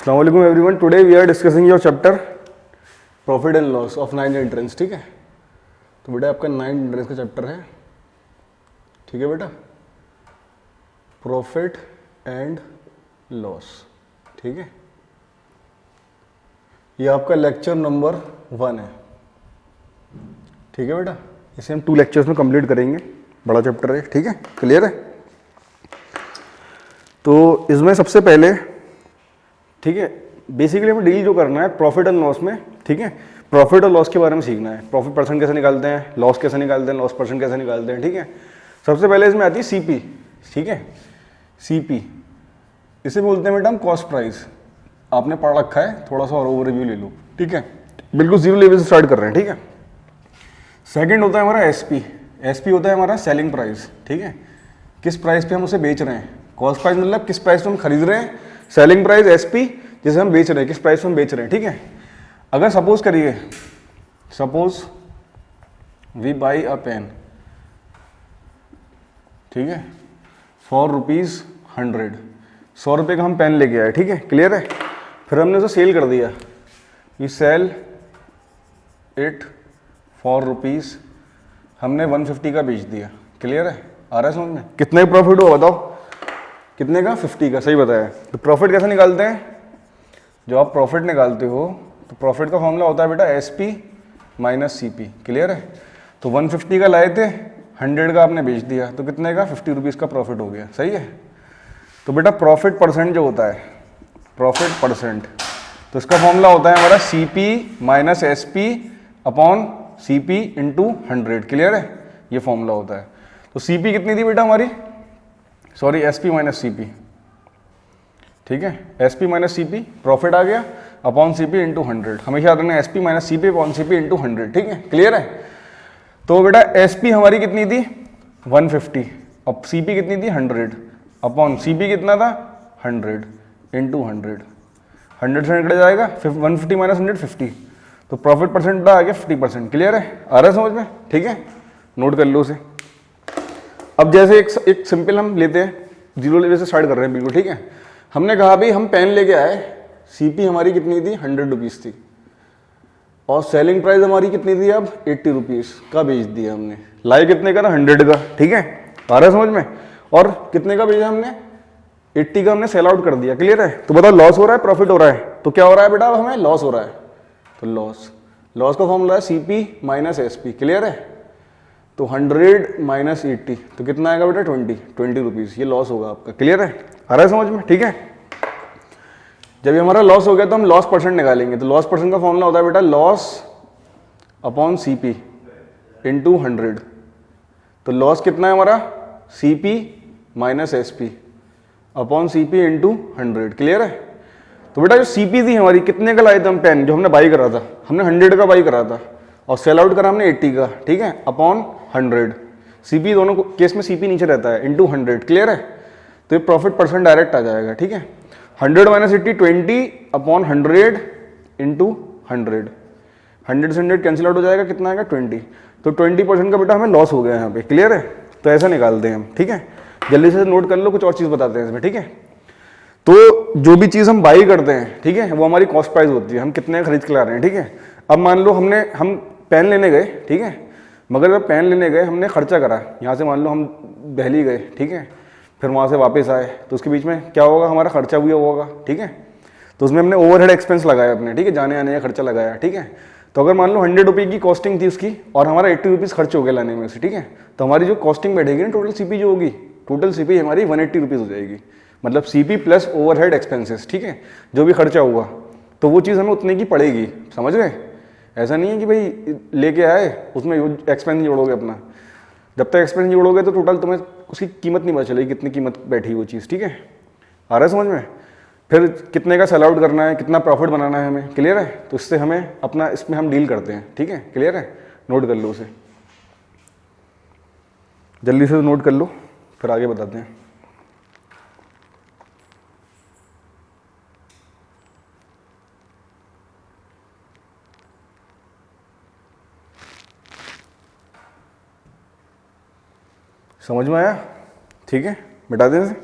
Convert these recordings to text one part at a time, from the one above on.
अस्सलाम वालेकुम everyone. Today we are discussing your chapter profit and loss of 9th entrance. ठीक है, तो बेटा आपका 9th एंट्रेंस का चैप्टर है। ठीक है बेटा, प्रॉफिट एंड लॉस। ठीक है, ये आपका लेक्चर नंबर 1 है। ठीक है बेटा, इसे हम 2 लेक्चर्स में कंप्लीट करेंगे। बड़ा चैप्टर है। ठीक है, क्लियर है। तो इसमें सबसे पहले, ठीक है, बेसिकली हमें डील जो करना है प्रॉफिट एंड लॉस में। ठीक है, प्रॉफिट और लॉस के बारे में सीखना है। प्रॉफिट परसेंट कैसे निकालते हैं, लॉस कैसे निकालते हैं, लॉस परसेंट कैसे निकालते हैं। ठीक है, सबसे पहले इसमें आती है सीपी। ठीक है, सीपी इसे बोलते हैं बेटा हम कॉस्ट प्राइस। आपने पढ़ रखा है, थोड़ा सा और ओवरव्यू ले लो। ठीक है, बिल्कुल जीरो लेवल से स्टार्ट कर रहे हैं। ठीक है, सेकंड होता है हमारा एसपी। एसपी होता है हमारा सेलिंग प्राइस। ठीक है, किस प्राइस पे हम उसे बेच रहे हैं। कॉस्ट प्राइस मतलब किस प्राइस पे हम खरीद रहे हैं। सेलिंग प्राइस एसपी जिसे हम बेच रहे हैं, किस प्राइस पे हम बेच रहे हैं। ठीक है, अगर सपोज करिए, suppose we buy a pen, ठीक है, फॉर ₹100। 100 रुपये का हम पेन लेके आए। ठीक है, क्लियर है। फिर हमने उसे सेल कर दिया। वी सेल इट फॉर ₹, हमने 150 का बेच दिया। क्लियर है, आ रहा है समझ में। कितने प्रॉफिट हुआ बताओ, कितने का, 50 का। सही बताया। तो प्रॉफिट कैसे निकालते हैं। जो आप प्रॉफिट निकालते हो तो प्रॉफिट का फॉर्मूला होता है बेटा एसपी माइनस सीपी। क्लियर है। तो 150 का लाए थे, 100 का आपने बेच दिया, तो कितने का, 50 रुपीज़ का प्रॉफिट हो गया। सही है। तो बेटा प्रॉफिट परसेंट जो होता है, प्रॉफिट परसेंट, तो इसका फॉर्मूला होता है हमारा CP minus SP upon CP into 100। Clear है, ये फॉर्मूला होता है। तो सीपी कितनी थी बेटा हमारी, सॉरी एसपी माइनस सीपी। ठीक है, एसपी माइनस सीपी प्रॉफिट आ गया अपॉन सीपी इंटू 100। हमेशा याद रखना SP minus CP upon CP into 100। ठीक है, क्लियर है। तो बेटा एसपी हमारी कितनी थी 150, अब सीपी कितनी थी 100 अपॉन सीपी कितना था 100 इंटू 100। 100 से निकल जाएगा 150 माइनस 100 50। तो प्रॉफिट परसेंट आ गया 50%। क्लियर है, आ रहा है समझ में। ठीक है, नोट कर लो उसे। अब जैसे एक सिंपल हम लेते हैं, जीरो लेवल से स्टार्ट कर रहे हैं बिल्कुल। ठीक है, हमने कहा भाई हम पेन लेके आए, सीपी हमारी कितनी थी 100 रुपीज़ थी, और सेलिंग प्राइस हमारी कितनी थी अब 80 रुपीज़ का बेच दिया हमने। लाए कितने का ना 100 का। ठीक है, आ रहा है समझ में। और कितने का बेचा हमने 80 का, हमने सेल आउट कर दिया। क्लियर है। तो बताओ लॉस हो रहा है प्रॉफिट हो रहा है, तो क्या हो रहा है बेटा, अब हमें लॉस हो रहा है। तो लॉस का फॉर्मूला है सीपी माइनस एसपी। क्लियर है। तो 100 माइनस 80, तो कितना आएगा बेटा 20 रुपीज़, ये लॉस होगा आपका। क्लियर है, आ रहा है समझ में। ठीक है, जब ये हमारा लॉस हो गया तो हम लॉस परसेंट निकालेंगे। तो लॉस परसेंट का फॉर्मूला होता है बेटा लॉस अपॉन सीपी इंटू 100। तो लॉस कितना है हमारा, CP minus SP upon CP into 100। Clear है। तो बेटा जो सीपी थी हमारी, कितने का लाए थे हम पेन, जो हमने बाई करा था, हमने 100 का बाई करा था, और सेल आउट करा हमने 80 का। ठीक है, अपॉन 100। सीपी दोनों केस में सीपी नीचे रहता है, इंटू 100। क्लियर है। तो ये प्रॉफिट परसेंट डायरेक्ट आ जाएगा। ठीक है, 100 माइनस 80 20 अपॉन 100 इंटू 100। 100 से 100 कैंसिल आउट हो जाएगा, कितना आएगा 20। तो 20% का बेटा हमें लॉस हो गया यहाँ पे। क्लियर है, तो ऐसा निकालते हैं हम। ठीक है, जल्दी से नोट कर लो, कुछ और चीज़ बताते हैं इसमें। ठीक है, तो जो भी चीज़ हम बाई करते हैं, ठीक है, वो हमारी कॉस्ट प्राइस होती है, हम कितने का खरीद के ला रहे हैं। ठीक है, अब मान लो हम पेन लेने गए, ठीक है, मगर जब पेन लेने गए हमने खर्चा करा, यहाँ से मान लो हम दिल्ली गए, ठीक है, फिर वहाँ से वापस आए, तो उसके बीच में क्या होगा, हमारा खर्चा भी होगा। ठीक है, तो उसमें हमने ओवरहेड एक्सपेंस लगाया अपने, ठीक है, जाने आने का खर्चा लगाया। ठीक है, तो अगर मान लो 100 रुपये की कॉस्टिंग थी उसकी, और हमारा 80 रुपीज़ खर्च हो गया लाने में से, ठीक है, तो हमारी जो कॉस्टिंग बैठेगी ना, टोटल सीपी जो होगी, टोटल सीपी हमारी 180 रुपीज़ हो जाएगी। मतलब सीपी प्लस ओवरहेड एक्सपेंसेस। ठीक है, जो भी खर्चा हुआ, तो वो चीज़ हमें उतने की पड़ेगी। समझ गए। ऐसा नहीं है कि भाई लेके आए उसमें एक्सपेंस नहीं जोड़ोगे अपना, जब तक एक्सपेंस नहीं जोड़ोगे तो टोटल तुम्हें उसकी कीमत नहीं पता चलेगी, कितनी कीमत बैठी वो चीज़। ठीक है, आ रहा है समझ में। फिर कितने का सेल आउट करना है, कितना प्रॉफिट बनाना है हमें। क्लियर है, तो इससे हमें अपना, इसमें हम डील करते हैं। ठीक है, क्लियर है, नोट कर लो उसे, जल्दी से नोट कर लो, फिर आगे बताते हैं। समझ में आया। ठीक है, मिटा दें इसे।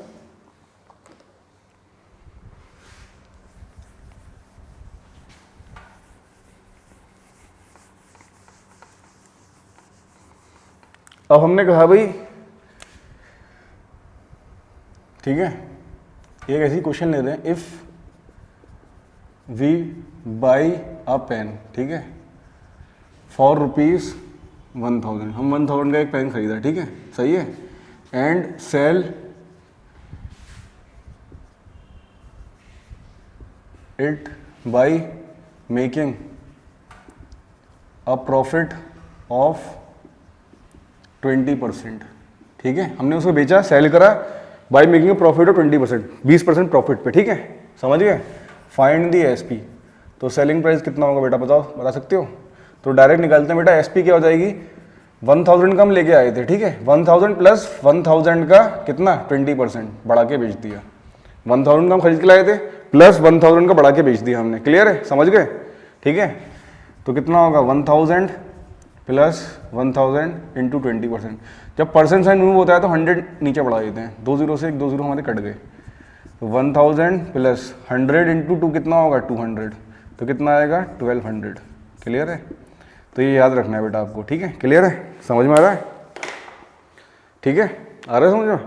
अब हमने कहा भाई, ठीक है, एक ऐसी क्वेश्चन लेते हैं, if we buy a pen, ठीक है, फॉर रुपीज 1000, हम 1000 का एक पेन खरीदा, ठीक है, सही है, and sell it by making a profit of 20%, ठीक है, हमने उसको बेचा, सेल करा, by making a profit of 20%, 20% profit पे, ठीक है, समझ गए। फाइंड दी एसपी, तो सेलिंग प्राइस कितना होगा बेटा, बताओ, बता सकते हो? तो डायरेक्ट निकालते हैं बेटा, एसपी क्या हो जाएगी, 1000 का हम लेके आए थे, ठीक है, 1000 प्लस 1000 का कितना 20% बढ़ा के बेच दिया, 1000 का हम खरीद के लाए थे प्लस 1000 का बढ़ा के बेच दिया हमने, क्लियर है, समझ गए, ठीक है। तो कितना होगा 1000 प्लस 1000 इंटू 20%, जब परसेंट साइन मूव होता है तो 100 नीचे बढ़ा देते हैं, 2 0 से 1 2 0 हमारे कट गए, तो 1000 प्लस 100 इंटू 2 कितना होगा 200, तो कितना आएगा 1200, क्लियर है। तो ये याद रखना है बेटा आपको, ठीक है, क्लियर है, समझ में आ रहा है, ठीक है, आ रहा है समझ में,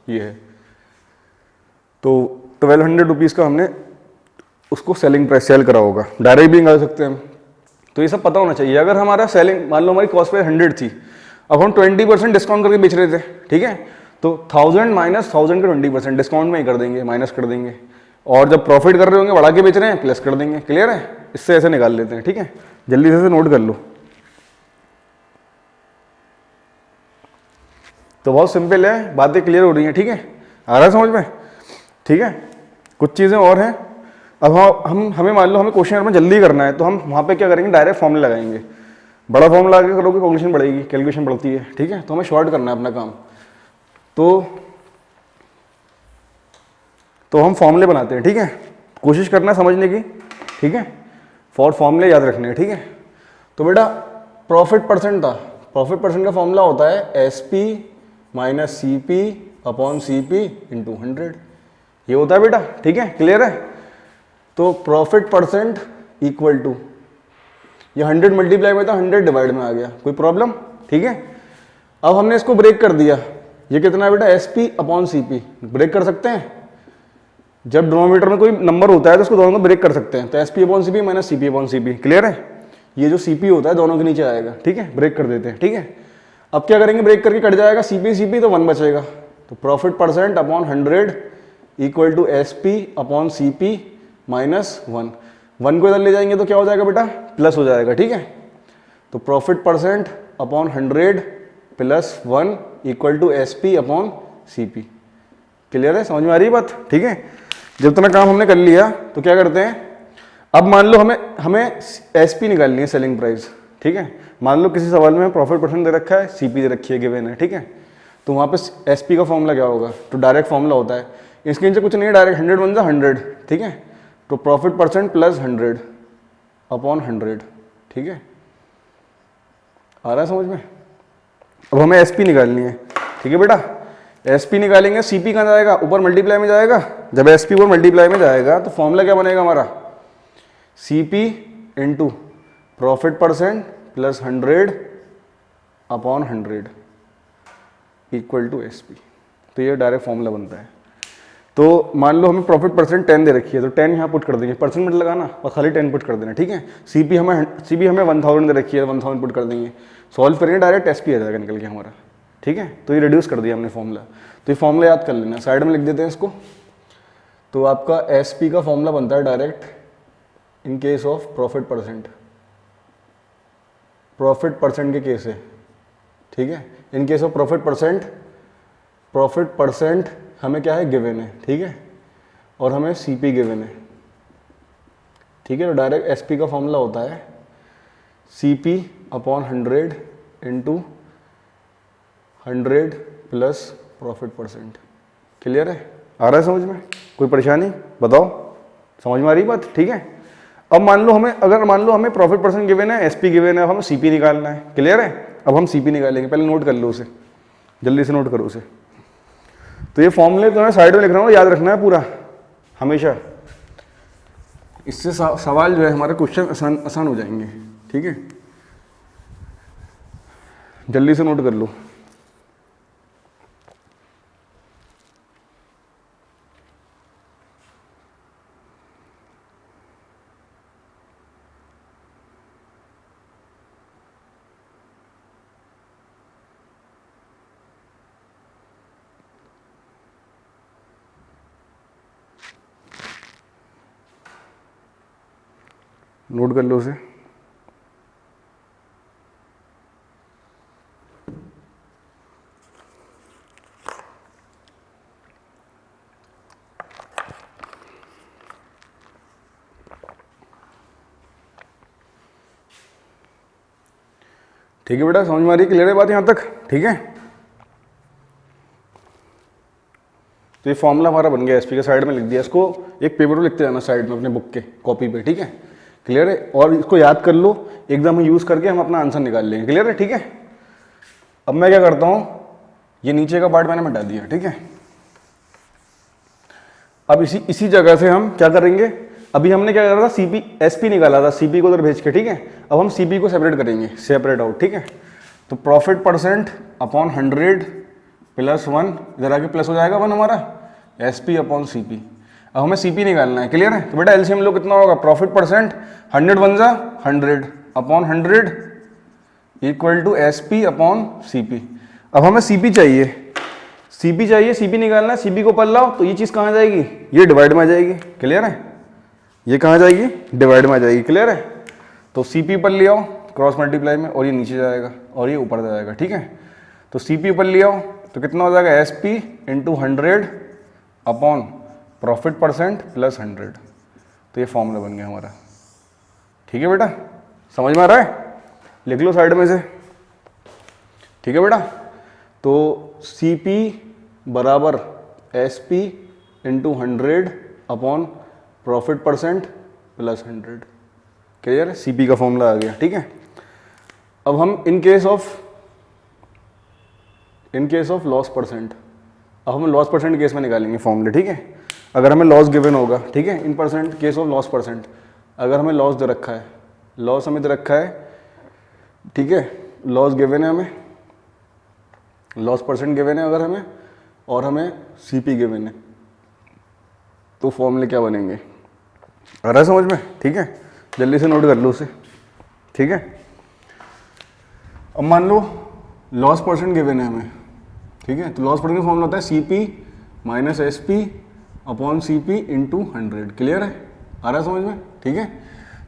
ये है। तो 1200 रुपीज़ का हमने उसको सेलिंग प्राइस सेल करा होगा, डायरेक्ट भी निकाल सकते हैं हम। तो ये सब पता होना चाहिए। अगर हमारा सेलिंग, मान लो हमारी कॉस्ट प्राइस 100 थी, अब हम 20% डिस्काउंट करके बेच रहे थे, ठीक है, तो 1000 माइनस 1000 का 20% डिस्काउंट में ही कर देंगे, माइनस कर देंगे, और जब प्रॉफिट कर रहे होंगे बढ़ा के बेच रहे हैं प्लस कर देंगे, क्लियर है। इससे ऐसे निकाल लेते हैं, ठीक है, जल्दी से नोट कर लो। तो बहुत सिंपल है, बातें क्लियर हो रही हैं, ठीक है, आ रहा है समझ में, ठीक है। कुछ चीज़ें और हैं, अब हमें मान लो हमें क्वेश्चन में जल्दी करना है, तो हम वहाँ पे क्या करेंगे, डायरेक्ट फॉर्मूला लगाएंगे, बड़ा फॉर्मूला आगे करोगे कैलकुलेशन बढ़ेगी, कैलकुलेशन बढ़ती है, ठीक है, तो हमें शॉर्ट करना है अपना काम। तो हम फॉर्मूले बनाते हैं, ठीक है, कोशिश करना है समझने की, ठीक है, फॉर्मूले याद रखने हैं, ठीक है। तो बेटा प्रॉफिट परसेंट था, प्रॉफिट परसेंट का फॉर्मूला होता है SP minus CP upon CP into 100, ये होता है बेटा, ठीक है, क्लियर है। तो प्रॉफिट परसेंट इक्वल टू, ये 100 मल्टीप्लाई में था, 100 डिवाइड में आ गया, कोई प्रॉब्लम, ठीक है। अब हमने इसको ब्रेक कर दिया, ये कितना है बेटा एसपी अपॉन सीपी, ब्रेक कर सकते हैं, जब डिनोमिनेटर में कोई नंबर होता है तो उसको दोनों को ब्रेक कर सकते हैं, तो SP upon CP minus CP upon CP, clear है। ये जो सीपी होता है दोनों के नीचे आएगा, ठीक है, ब्रेक कर देते हैं, ठीक है। अब क्या करेंगे, ब्रेक करके कट जाएगा सीपी सीपी, तो 1 बचेगा, तो profit percent upon 100 equal to SP upon CP minus 1, 1 को इधर ले जाएंगे तो क्या हो जाएगा बेटा, प्लस हो जाएगा, ठीक है। तो profit percent upon 100 plus 1 equal to SP upon CP, clear है, समझ में आ रही है बात, ठीक है। जब इतना काम हमने कर लिया तो क्या करते हैं, अब मान लो हमें एसपी निकालनी है, सेलिंग प्राइस, ठीक है। मान लो किसी सवाल में प्रॉफिट परसेंट दे रखा है, सीपी दे रखी है, गिवन है, ठीक है, तो वहाँ पे एसपी का फॉर्मूला क्या होगा, तो डायरेक्ट फॉर्मूला होता है, इसके नीचे कुछ नहीं है, डायरेक्ट 100 बन जा 100, ठीक है, तो प्रॉफिट परसेंट प्लस 100 अपॉन 100, ठीक है, आ रहा है समझ में। अब हमें एसपी निकालनी है, ठीक है बेटा, एसपी निकालेंगे, सीपी कहाँ जाएगा, ऊपर मल्टीप्लाई में जाएगा, जब एसपी ऊपर मल्टीप्लाई में जाएगा तो फॉर्मूला क्या बनेगा हमारा, CP into profit percent plus 100 upon 100 equal to SP, तो ये डायरेक्ट फॉर्मूला बनता है। तो मान लो हमें प्रॉफिट परसेंट 10 दे रखी है, तो 10 यहाँ पुट कर देंगे, परसेंट मत लगाना और खाली 10 पुट कर देना, ठीक है। सीपी हमें 1000 दे रखी है, 1000 पुट कर देंगे, सॉल्व करेंगे, डायरेक्ट एसपी आ जाएगा निकल के हमारा, ठीक है। तो ये रिड्यूस कर दिया हमने फॉर्मूला, तो ये फॉर्मूला याद कर लेना, साइड में लिख देते हैं इसको। तो आपका एसपी का फॉर्मूला बनता है direct in case of profit percent के केस है, ठीक है। In case of profit percent हमें क्या है, गिवन है, ठीक है, और हमें सीपी गिवन है, ठीक है। तो डायरेक्ट एसपी का फॉर्मूला होता है CP upon 100 into 100 plus profit percent, clear है, आ रहा है समझ में, कोई परेशानी बताओ, समझ में आ रही बात, ठीक है। अब मान लो हमें प्रॉफिट परसेंट गिवन है, एसपी गिवन है, अब हमें सीपी निकालना है, क्लियर है। अब हम सीपी निकालेंगे, पहले नोट कर लो उसे, जल्दी से नोट करो उसे। तो ये फॉर्मूले तो मैं साइड में लिख रहा हूँ, याद रखना है पूरा हमेशा, इससे सवाल जो है हमारे क्वेश्चन आसान हो जाएंगे, ठीक है, जल्दी से नोट कर लो। नोट कर लो उसे। ठीक है बेटा, समझ में आ रही है, क्लियर है बात यहाँ तक? ठीक है, तो ये फॉर्मूला हमारा बन गया, एसपी के साइड में लिख दिया, इसको एक पेपर पर लिखते जाना साइड में अपने बुक के कॉपी पे, ठीक है, क्लियर है? और इसको याद कर लो, एकदम यूज करके हम अपना आंसर निकाल लेंगे, क्लियर है? ठीक है, अब मैं क्या करता हूँ, ये नीचे का पार्ट मैंने मिटा दिया, ठीक है। अब इसी जगह से हम क्या करेंगे, अभी हमने क्या करा था, सीपी एसपी निकाला था, सीपी को उधर भेज के, ठीक है। अब हम सीपी को सेपरेट करेंगे, सेपरेट आउट, ठीक है। तो प्रॉफिट परसेंट अपॉन 100 प्लस 1, इधर आके प्लस हो जाएगा 1 हमारा, एसपी अपॉन सीपी। अब हमें सीपी निकालना है, क्लियर है? तो बेटा एलसीएम लो कितना होगा, प्रॉफिट परसेंट 100 बन जा 100 upon 100 equal to SP upon CP. अब हमें सीपी चाहिए, सीपी निकालना है, सीपी को पल लाओ, तो ये चीज़ कहाँ जाएगी, ये डिवाइड में आ जाएगी, क्लियर है? ये कहाँ जाएगी, डिवाइड में आ जाएगी, क्लियर है? तो सीपी पर ले आओ क्रॉस मल्टीप्लाई में, और ये नीचे जाएगा और ये ऊपर जाएगा, ठीक है। तो सीपी पर ले आओ तो कितना हो जाएगा, SP into 100 upon profit percent plus 100। तो ये फॉर्मूला बन गया हमारा, ठीक है बेटा? समझ में आ रहा है? लिख लो साइड में से, ठीक है बेटा? तो सीपी बराबर SP into 100 upon profit percent plus 100, clear है? सीपी का फॉर्मूला आ गया, ठीक है। अब हम in case of loss percent, अब हम लॉस परसेंट केस में निकालेंगे फॉर्मूले, ठीक है। अगर हमें लॉस गिवन होगा, ठीक है, in percent case of loss percent, अगर हमें लॉस दे रखा है, लॉस हमें दे रखा है, ठीक है, लॉस गिवन है हमें, लॉस परसेंट गिवन है अगर हमें, और हमें सीपी गिवन है, तो फॉर्मूले क्या बनेंगे, आ रहा है समझ में? ठीक है, जल्दी से नोट कर लो उसे, ठीक है। अब मान लो लॉस परसेंट गिवन है हमें, ठीक है, तो लॉस परसेंट का फॉर्मूला होता है CP minus SP upon CP into 100, clear है? आ रहा है समझ में? ठीक है।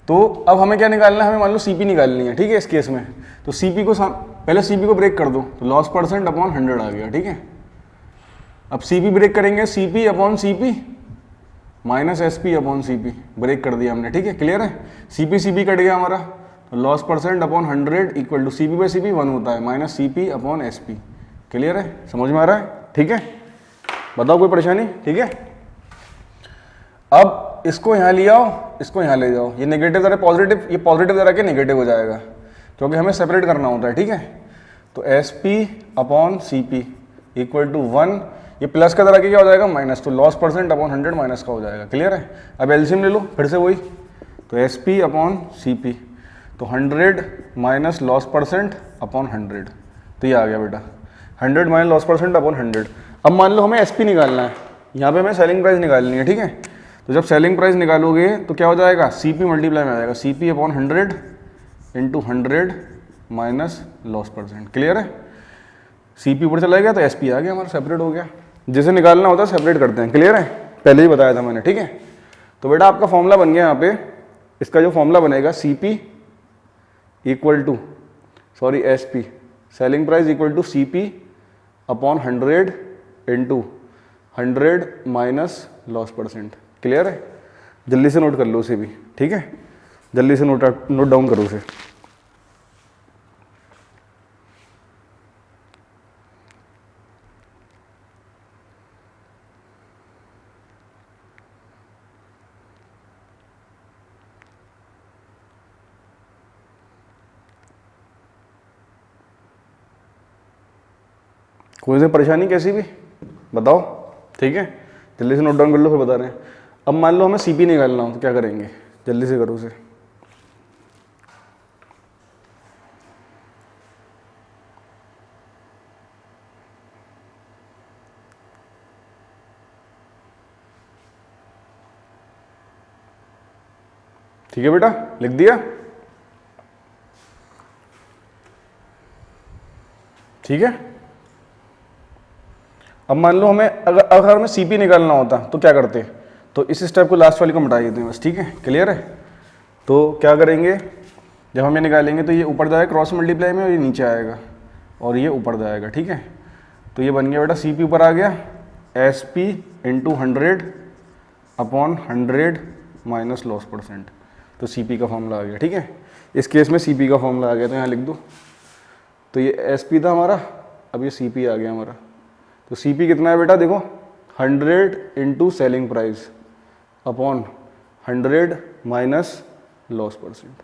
तो अब हमें क्या निकालना है, हमें मान लो सीपी निकालनी है, ठीक है, इस केस में। तो सीपी को पहले सीपी को ब्रेक कर दो, तो लॉस परसेंट अपॉन 100 आ गया, ठीक है। अब सीपी ब्रेक करेंगे, CP upon CP minus SP upon CP, break कर दिया हमने, ठीक है, क्लियर है? सीपी कट गया हमारा, तो loss percent upon 100 equal to CP by CP 1 होता है, minus CP upon SP, clear है? समझ में आ रहा है? ठीक है, बताओ कोई परेशानी? ठीक है। अब इसको यहाँ ले आओ, इसको यहाँ ले जाओ, ये नेगेटिव जरा पॉजिटिव, ये पॉजिटिव जरा के नेगेटिव हो जाएगा, क्योंकि हमें सेपरेट करना होता है, ठीक है। तो SP upon CP equal to 1, ये प्लस का तरह के क्या हो जाएगा, माइनस, तो लॉस परसेंट अपॉन 100 माइनस का हो जाएगा, क्लियर है? अब एलसीएम ले लो फिर से वही, तो एसपी अपॉन सीपी, तो 100 माइनस लॉस परसेंट अपॉन 100, तो ये आ गया बेटा 100 माइनस लॉस परसेंट अपॉन 100। अब मान लो हमें एसपी निकालना है, यहाँ पे हमें सेलिंग प्राइस निकालनी है, ठीक है। तो जब सेलिंग प्राइस निकालोगे तो क्या हो जाएगा, सीपी मल्टीप्लाई में आ जाएगा, CP upon 100 into 100 minus loss percent, clear है? सीपी ऊपर चला गया तो एसपी आ गया हमारा, सेपरेट हो गया। जिसे निकालना होता है सेपरेट करते हैं, क्लियर है? पहले ही बताया था मैंने, ठीक है। तो बेटा आपका फॉर्मूला बन गया यहाँ पे, इसका जो फॉर्मूला बनेगा CP equal to SP, selling price equal to CP upon 100 into 100 minus loss percent, clear है? जल्दी से नोट कर लो उसे भी, ठीक है, जल्दी से नोट डाउन करो उसे। कोई से परेशानी कैसी भी बताओ, ठीक है, जल्दी से नोट डाउन कर लो, फिर बता रहे हैं। अब मान लो हमें सीपी निकालना हो तो क्या करेंगे, जल्दी से करो उसे। ठीक है बेटा, लिख दिया? ठीक है। अब मान लो हमें अगर हमें सीपी निकालना होता तो क्या करते, तो इस स्टेप को लास्ट वाली को मिटा देते हैं बस, ठीक है, क्लियर है? तो क्या करेंगे, जब हम ये निकालेंगे तो ये ऊपर जाएगा क्रॉस मल्टीप्लाई में और ये नीचे आएगा और ये ऊपर जाएगा, ठीक है। तो ये बन गया बेटा सी पी ऊपर आ गया, S P into 100 upon 100 minus loss percent, तो सी पी का फॉर्मूला आ गया, ठीक है। इस केस में सी पी का फॉर्मूला आ गया, तो यहाँ लिख दो। तो ये एस पी था हमारा, अब ये सी पी आ गया हमारा। तो सी पी कितना है बेटा, देखो 100 into selling price upon 100 minus loss percent.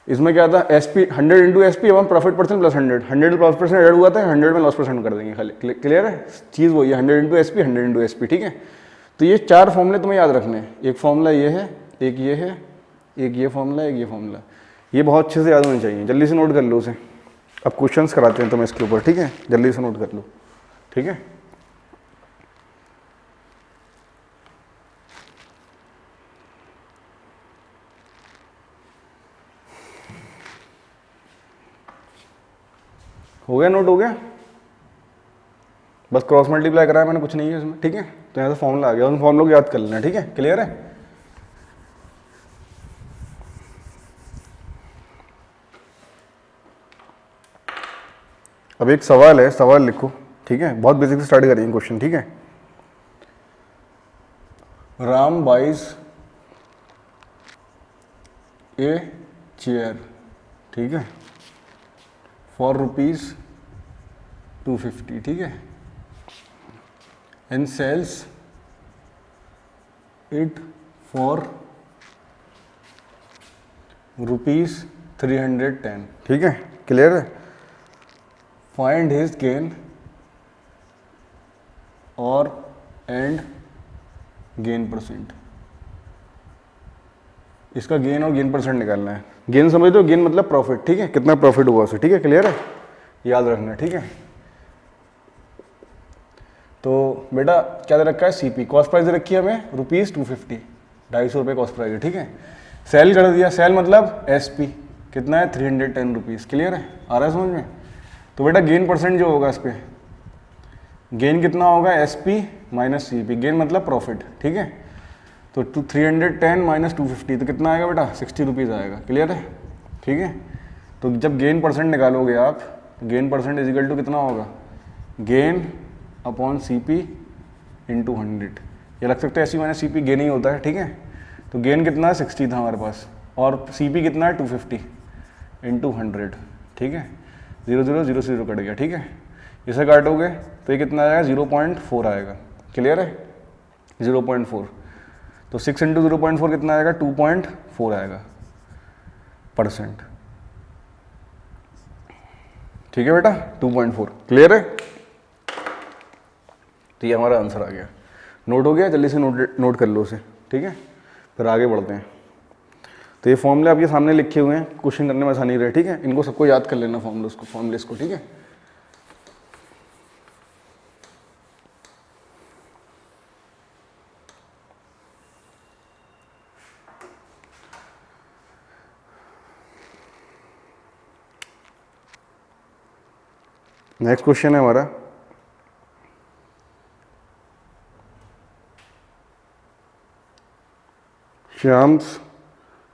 इसमें क्या था, S P 100 into S P upon profit percent plus 100 loss percent add हुआ था, 100 में लॉस परसेंट कर देंगे खाली। क्लियर है चीज़ वही है, 100 into S P 100 into S P, ठीक है। तो ये 4 फॉर्मूले तुम्हें याद रखने हैं, एक फॉर्मूला ये है, एक ये है, एक ये फॉर्मूला, एक ये फॉर्मूला। ये बहुत अच्छे से याद होने चाहिए, जल्दी से नोट कर लो उसे। अब क्वेश्चंस कराते हैं तुम्हें इसके ऊपर, ठीक है, जल्दी से नोट कर लो, ठीक है। हो गया, नोट हो गया, बस क्रॉस मल्टीप्लाई कराया मैंने, कुछ नहीं है इसमें, ठीक है। तो यहाँ से फॉर्मूला आ गया, उन फॉर्मूलों को याद कर लेना, ठीक है। क्लियर है। अब एक सवाल है, सवाल लिखो, ठीक है। बहुत बेसिक से स्टार्ट करेंगे क्वेश्चन, ठीक है। राम बाइज ए चेयर, ठीक है, फॉर ₹250, ठीक है, एंड सेल्स इट फॉर ₹310, ठीक है। क्लियर है। फाइंड हिज गेन और एंड गेन परसेंट। इसका गेन और गेन परसेंट निकालना है। गेन समझ दो, गेन मतलब प्रॉफिट, ठीक है, कितना प्रॉफिट हुआ उसे, ठीक है। क्लियर है, याद रखना, ठीक है। तो बेटा क्या दे रखा है, सीपी कॉस्ट प्राइस दे रखी है हमें ₹250, 250 रुपये कॉस्ट प्राइस है, ठीक है। सेल कर दिया, सेल मतलब एसपी कितना है, ₹310। क्लियर है, आ रहा है समझ में। तो बेटा गेन परसेंट जो होगा इस पर, गेन कितना होगा, एसपी माइनस सीपी, गेन मतलब प्रॉफिट, ठीक है। तो 310 माइनस 250 तो कितना आएगा बेटा, ₹60 आएगा। क्लियर है, ठीक है। तो जब गेन परसेंट निकालोगे आप, gain percent is equal to कितना होगा, gain upon C P into 100, ये रख सकते हैं S minus C P, gain ही होता है, ठीक है। तो गेन कितना है, 60 था हमारे पास, और सी पी कितना है, 250 इंटू 100, ठीक है। 0 0 0 0 कट गया, ठीक है। इसे काटोगे तो ये कितना आएगा, 0.4 आएगा। क्लियर है, 0.4। तो 6 इंटू 0.4 कितना आएगा, 2.4 आएगा %, ठीक है बेटा, 2.4। क्लियर है। तो ये हमारा आंसर आ गया, नोट हो गया, जल्दी से नोट कर लो उसे, ठीक है। फिर आगे बढ़ते हैं। तो ये फॉर्मूले आपके सामने लिखे हुए हैं, क्वेश्चन करने में आसानी रहे, ठीक है। इनको सबको याद कर लेना, फॉर्मूले को, ठीक है। नेक्स्ट क्वेश्चन है हमारा,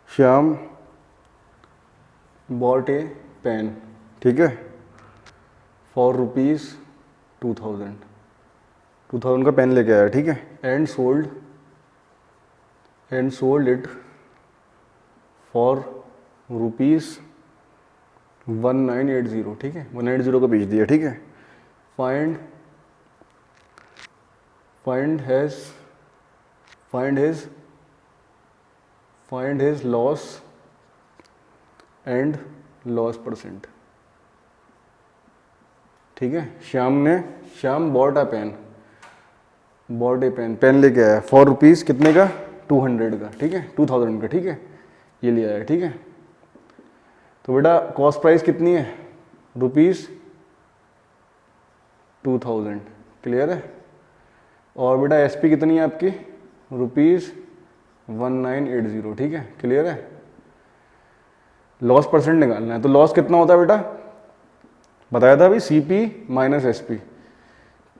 श्याम बॉट ए पेन, ठीक है, फॉर ₹2000 का पेन लेके आया, ठीक है, एंड सोल्ड इट फॉर ₹1980, ठीक है, 180 को बेच दिया, ठीक है। Find his loss and loss percent, ठीक है। श्याम बॉट ए पेन लेके आया फॉर ₹, कितने का, 200 का, ठीक है, 2000 का, ठीक है, ये लिया है, ठीक है। तो बेटा कॉस्ट प्राइस कितनी है, ₹2000। क्लियर है। और बेटा एसपी कितनी है आपकी, ₹1980, ठीक है। क्लियर है। लॉस परसेंट निकालना है, तो लॉस कितना होता है बेटा, बताया था अभी, सीपी माइनस एसपी।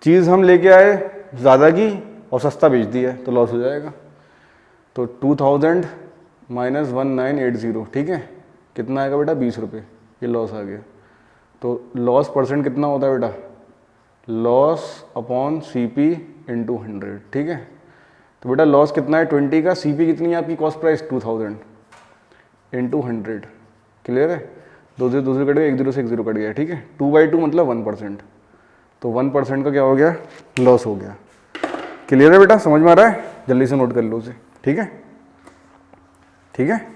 चीज़ हम लेके आए ज़्यादा की और सस्ता बेच दिया है तो लॉस हो जाएगा। तो 2000 -1980, ठीक है, कितना आएगा बेटा 20 रुपये, ये लॉस आ गया। तो लॉस परसेंट कितना होता है बेटा, लॉस अपॉन CP इंटू 100, ठीक है। तो बेटा लॉस कितना है 20 का, CP कितनी है आपकी कॉस्ट प्राइस 2000 इंटू 100, क्लियर है। दो से कट गया, एक जीरो से एक जीरो कट गया, ठीक है। 2/2 मतलब 1%, तो 1% का क्या हो गया, लॉस हो गया। क्लियर है बेटा, समझ में आ रहा है, जल्दी से नोट कर लो उसे, ठीक है, ठीक है,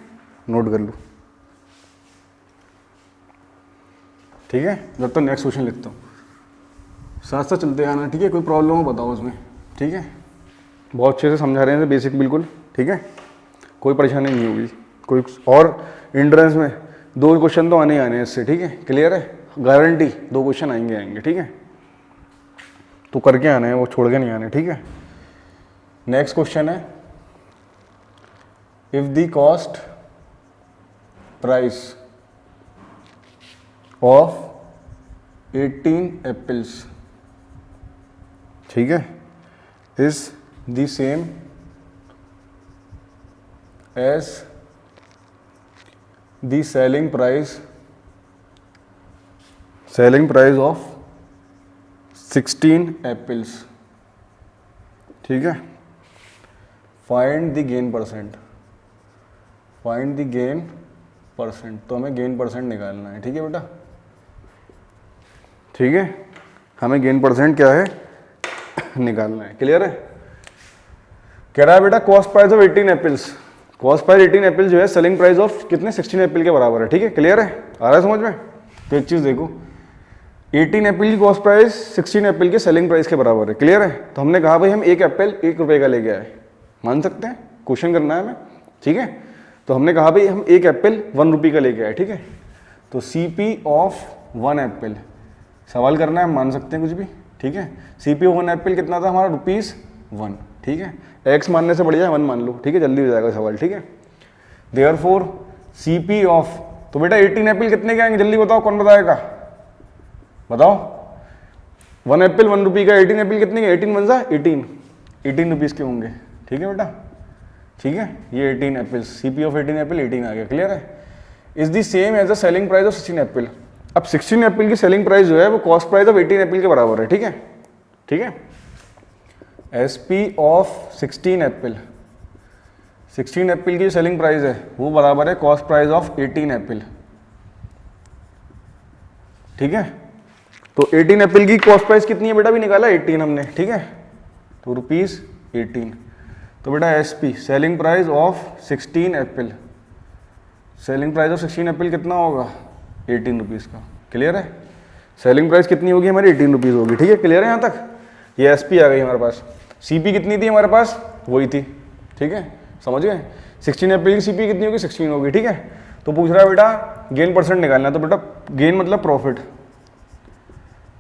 नोट कर लो, ठीक है। जब तक नेक्स्ट क्वेश्चन लिखता हूँ, साथ साथ चलते आना, ठीक है। कोई प्रॉब्लम हो बताओ उसमें, ठीक है। बहुत अच्छे से समझा रहे हैं, बेसिक बिल्कुल, ठीक है, कोई परेशानी नहीं होगी कोई। और एंट्रेंस में 2 क्वेश्चन तो आने ही आने हैं इससे, ठीक है, क्लियर है, गारंटी 2 क्वेश्चन आएंगे, ठीक है। तो करके आने हैं, वो छोड़ के नहीं आने, ठीक है। नेक्स्ट क्वेश्चन है, if the cost price of 18 apples, ठीक है, is the same as the selling price of 16 apples, ठीक है, find the gain percent, find the gain percent. तो हमें गेन परसेंट निकालना है, ठीक है बेटा, ठीक है, हमें गेन परसेंट क्या है निकालना है, क्लियर है। कह रहा है बेटा cost price of 18 apples, cost price 18 Apple जो है सेलिंग प्राइस ऑफ कितने 16 एप्पल के बराबर है, ठीक है, क्लियर है, आ रहा है समझ में। तो एक चीज देखो, 18 एप्पल की कॉस्ट प्राइस 16 एप्पल के सेलिंग प्राइस के बराबर है, क्लियर है। तो हमने कहा भाई हम एक एप्पल 1 रुपये का लेके आए, मान सकते हैं, क्वेश्चन करना है हमें, ठीक है। तो हमने कहा भाई हम एक एप्पल 1 रुपये का लेके आए, ठीक है। तो CP ऑफ 1 एप्पल, सवाल करना है, मान सकते हैं कुछ भी, ठीक है। CP ऑफ 1 एप्पल कितना था हमारा, ₹1, ठीक है। X मानने से बढ़िया 1 मान लो, ठीक है, जल्दी हो जाएगा सवाल, ठीक है। देयरफॉर CP ऑफ, तो बेटा 18 एप्पल कितने के आएंगे, जल्दी बताओ, कौन बताएगा, बताओ। 1 एप्पल 1 रुपये का, 18 एप्पल कितने के, 18 बन जा 18 रुपीज़ के होंगे, ठीक है बेटा, ठीक है। ये 18 एप्पल्स, CP ऑफ 18 एप्पल 18 आ गया, क्लियर है। Is the same as the selling price of 16 apple. अब 16 एप्पल की सेलिंग प्राइस जो है वो कॉस्ट प्राइस ऑफ 18 एप्पल के बराबर है, ठीक है, ठीक है। SP ऑफ 16 एप्पल, 16 एप्पल की सेलिंग प्राइस है वो बराबर है कॉस्ट प्राइस ऑफ 18 एप्पल, ठीक है। तो 18 एप्पल की कॉस्ट प्राइस कितनी है बेटा, भी निकाला 18 हमने, ठीक है। तो ₹18। तो बेटा SP selling price of 16 Apple, selling price of 16 Apple कितना होगा, 18 रुपीज़ का, क्लियर है। सेलिंग प्राइस कितनी होगी हमारी, 18 रुपीज़ होगी, ठीक है, क्लियर है यहाँ तक। ये SP आ गई हमारे पास। CP कितनी थी हमारे पास, वही थी, ठीक है, समझ गए। 16 एप्पल की CP कितनी होगी, 16 होगी, ठीक है। तो पूछ रहा है बेटा गेन परसेंट निकालना है, तो बेटा गेन मतलब प्रॉफिट,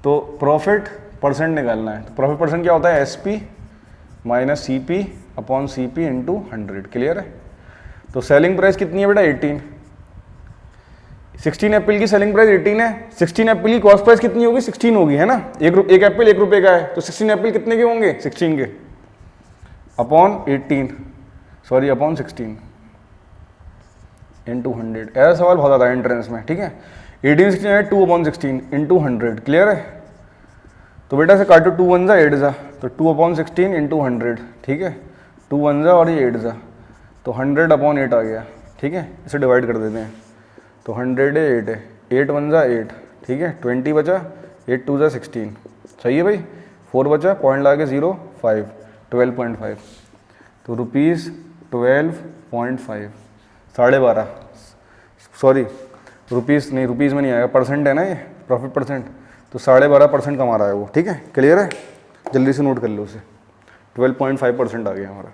तो प्रॉफिट परसेंट निकालना है। तो प्रॉफिट परसेंट क्या होता है, SP minus CP upon CP into 100, clear है। तो सेलिंग प्राइस कितनी है बेटा 18, 16 एप्पल की सेलिंग प्राइस 18 है, 16 एप्पल की कॉस्ट प्राइस कितनी होगी, 16 होगी, है ना। एक एप्पल 1 रुपये का है, तो 16 एप्पल कितने के होंगे, 16 के, अपॉन 18, सॉरी अपॉन 16 इंटू 100। ऐसा सवाल बहुत आता है एंट्रेंस में, ठीक है। 18 16 है, 2 अपॉन 16 इंटू 100, क्लियर है। तो बेटा से काटो, 2 1 जा 8 जा, तो 2 अपॉन 16 इंटू 100, ठीक है। 2 1 जा और ये 8 जा, तो 100 अपॉन 8 आ गया, ठीक है। इसे डिवाइड कर देते हैं, तो 100 है 8 है, 8 1 जा 8, ठीक है। 20 बचा, 8 2 जा 16, सही है भाई। 4 बचा, पॉइंट ला के 0 5, 12.5, तो ₹12.5, 12.5, सॉरी रुपीज़ नहीं, रुपीज़ में नहीं आएगा, परसेंट है ना ये, प्रॉफिट परसेंट, तो 12.5% कमा रहा है वो, ठीक है, क्लियर है। जल्दी से नोट कर लो उसे, 12.5% आ गया हमारा।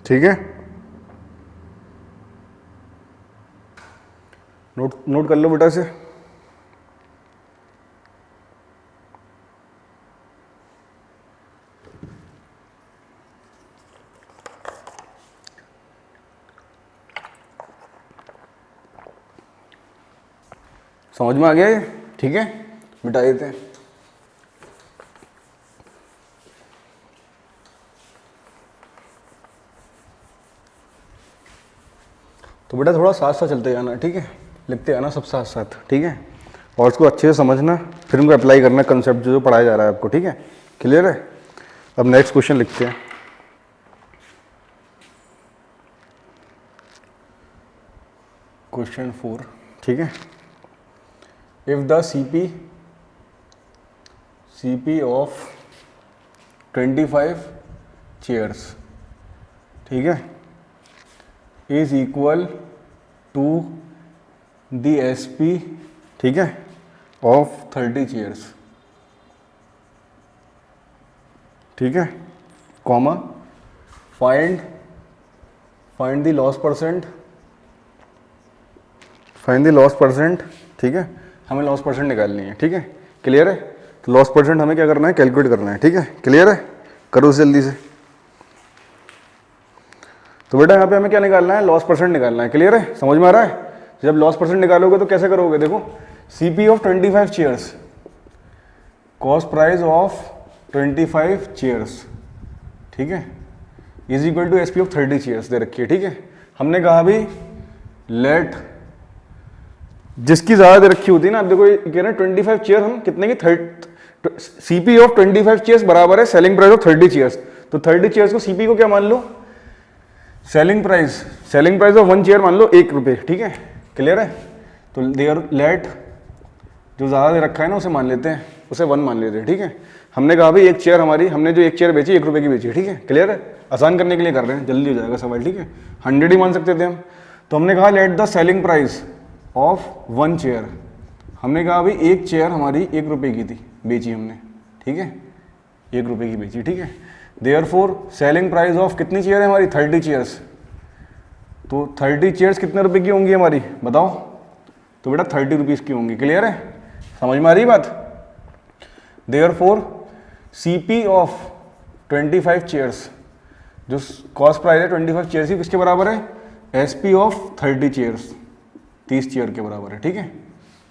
ठीक है, नोट नोट कर लो बेटा इसे। समझ में आ गया ये? ठीक है, मिटा देते हैं। तो बेटा थोड़ा साथ साथ चलते जाना, ठीक है, लिखते आना सब साथ साथ, ठीक है, और उसको अच्छे से समझना, फिर उनको अप्लाई करना कंसेप्ट जो पढ़ाया जा रहा है आपको, ठीक है, क्लियर है। अब नेक्स्ट क्वेश्चन लिखते हैं। क्वेश्चन 4, ठीक है। If the CP of 25 chairs, ठीक है, is equal to the SP, ठीक है, ऑफ 30 चेयर्स, ठीक है, comma find the loss percent, ठीक है, हमें लॉस परसेंट निकालनी है, ठीक है, क्लियर है। तो लॉस परसेंट हमें क्या करना है, कैलकुलेट करना है, ठीक है, क्लियर है, करो उसे जल्दी से। तो बेटा यहाँ पे हमें क्या निकालना है, लॉस परसेंट निकालना है, क्लियर है, समझ में आ रहा है। जब लॉस परसेंट निकालोगे तो कैसे करोगे, देखो CP of 25 chairs, cost price of 25 chairs, ठीक है, is equal to SP of 30 chairs दे रखी है, ठीक है। हमने कहा भी लेट, जिसकी ज़्यादा दे रखी होती है ना, अब देखो ये कह रहे हैं 25 चेयर, हम कितने की, सीपी ऑफ 25 चेयर्स बराबर है सेलिंग प्राइस ऑफ 30 चेयर्स, तो 30 चेयर्स को सीपी को क्या मान लो, सेलिंग प्राइस ऑफ 1 चेयर मान लो 1 रुपये, ठीक है, क्लियर है। तो देयर लेट जो ज़्यादा दे रखा है ना उसे मान लेते हैं, उसे 1 मान लेते हैं, ठीक है। हमने कहा भाई एक चेयर हमारी, हमने जो एक चेयर बेची 1 रुपये की बेची, ठीक है, क्लियर है, आसान करने के लिए कर रहे हैं, जल्दी हो जाएगा सवाल, ठीक है। 100 ही मान सकते थे हम, तो हमने कहा let the selling price of 1 chair, हमने कहा भाई एक चेयर हमारी 1 रुपये की थी, बेची हमने, ठीक है, 1 रुपये की बेची, ठीक है। देयरफॉर सेलिंग प्राइस ऑफ कितनी चेयर है हमारी, 30 चेयर्स, तो 30 चेयर्स कितने रुपए की होंगी हमारी, बताओ, तो बेटा 30 रुपीज़ की होंगी, क्लियर है, समझ में आ रही बात। देयरफॉर सीपी ऑफ 25 चेयर्स, जो कॉस्ट प्राइस है 25 चेयर्स की, किसके बराबर है, एसपी ऑफ 30 चेयर्स, 30 चेयर के बराबर है, ठीक है,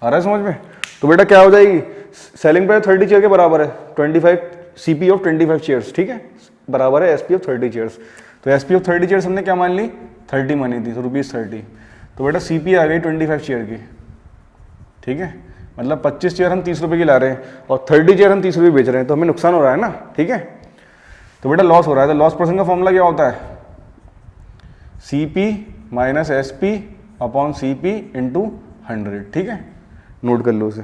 आ रहा है समझ में। तो बेटा क्या हो जाएगी, सेलिंग प्राइस 30 चेयर के बराबर है 25 सीपी ऑफ 25 चेयर्स, ठीक है, बराबर है एसपी ऑफ 30 चेयर्स। तो एसपी ऑफ 30 चेयर्स हमने क्या मान ली, 30 मानी थी, तो ₹30। तो बेटा सीपी आ गई 25 चेयर की, ठीक है, मतलब 25 चेयर हम 30 रुपये की ला रहे हैं और 30 चेयर हम 30 रुपये बेच रहे हैं, तो हमें नुकसान हो रहा है ना, ठीक है। तो बेटा लॉस हो रहा है, तो लॉस परसेंट का फॉर्मूला क्या होता है, CP minus SP upon CP into 100, ठीक है, नोट कर लो उसे।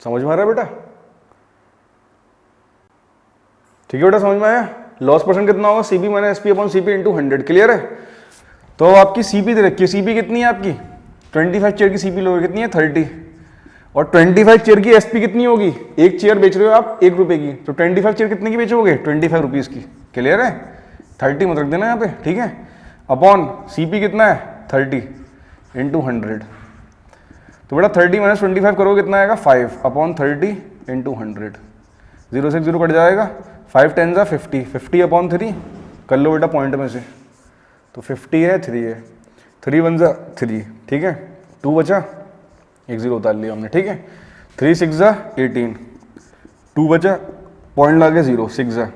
समझ में आ रहा है बेटा, ठीक है बेटा, समझ में आया। लॉस परसेंट कितना होगा, CP minus SP upon CP into 100, clear है। तो आपकी सीपी दे रखी है, सीपी कितनी है आपकी, 25 चेयर की सीपी लोगे कितनी है, 30, और 25 चेयर की एसपी कितनी होगी, एक चेयर बेच रहे हो आप 1 रुपये की, तो 25 चेयर कितने की बेचोगे, 25 रुपीज़ की, क्लियर है, 30 मत रख देना यहाँ पे, ठीक है, अपॉन सीपी कितना है 30 इंटू 100। तो बेटा 30 माइनस 25 करोगे कितना आएगा, 5 अपॉन 30 इंटू 100, 0 से 0 कट जाएगा, 5 10 जा 50, 50 अपॉन 3 कर लो बेटा पॉइंट में से, तो 50 है, 3 है, 3 1 जा 3, ठीक है, 2 बचा, 1 0 उतार लिया हमने, ठीक है, 3 6 जा 18, 2 बचा, पॉइंट लगा 0, 6 जा,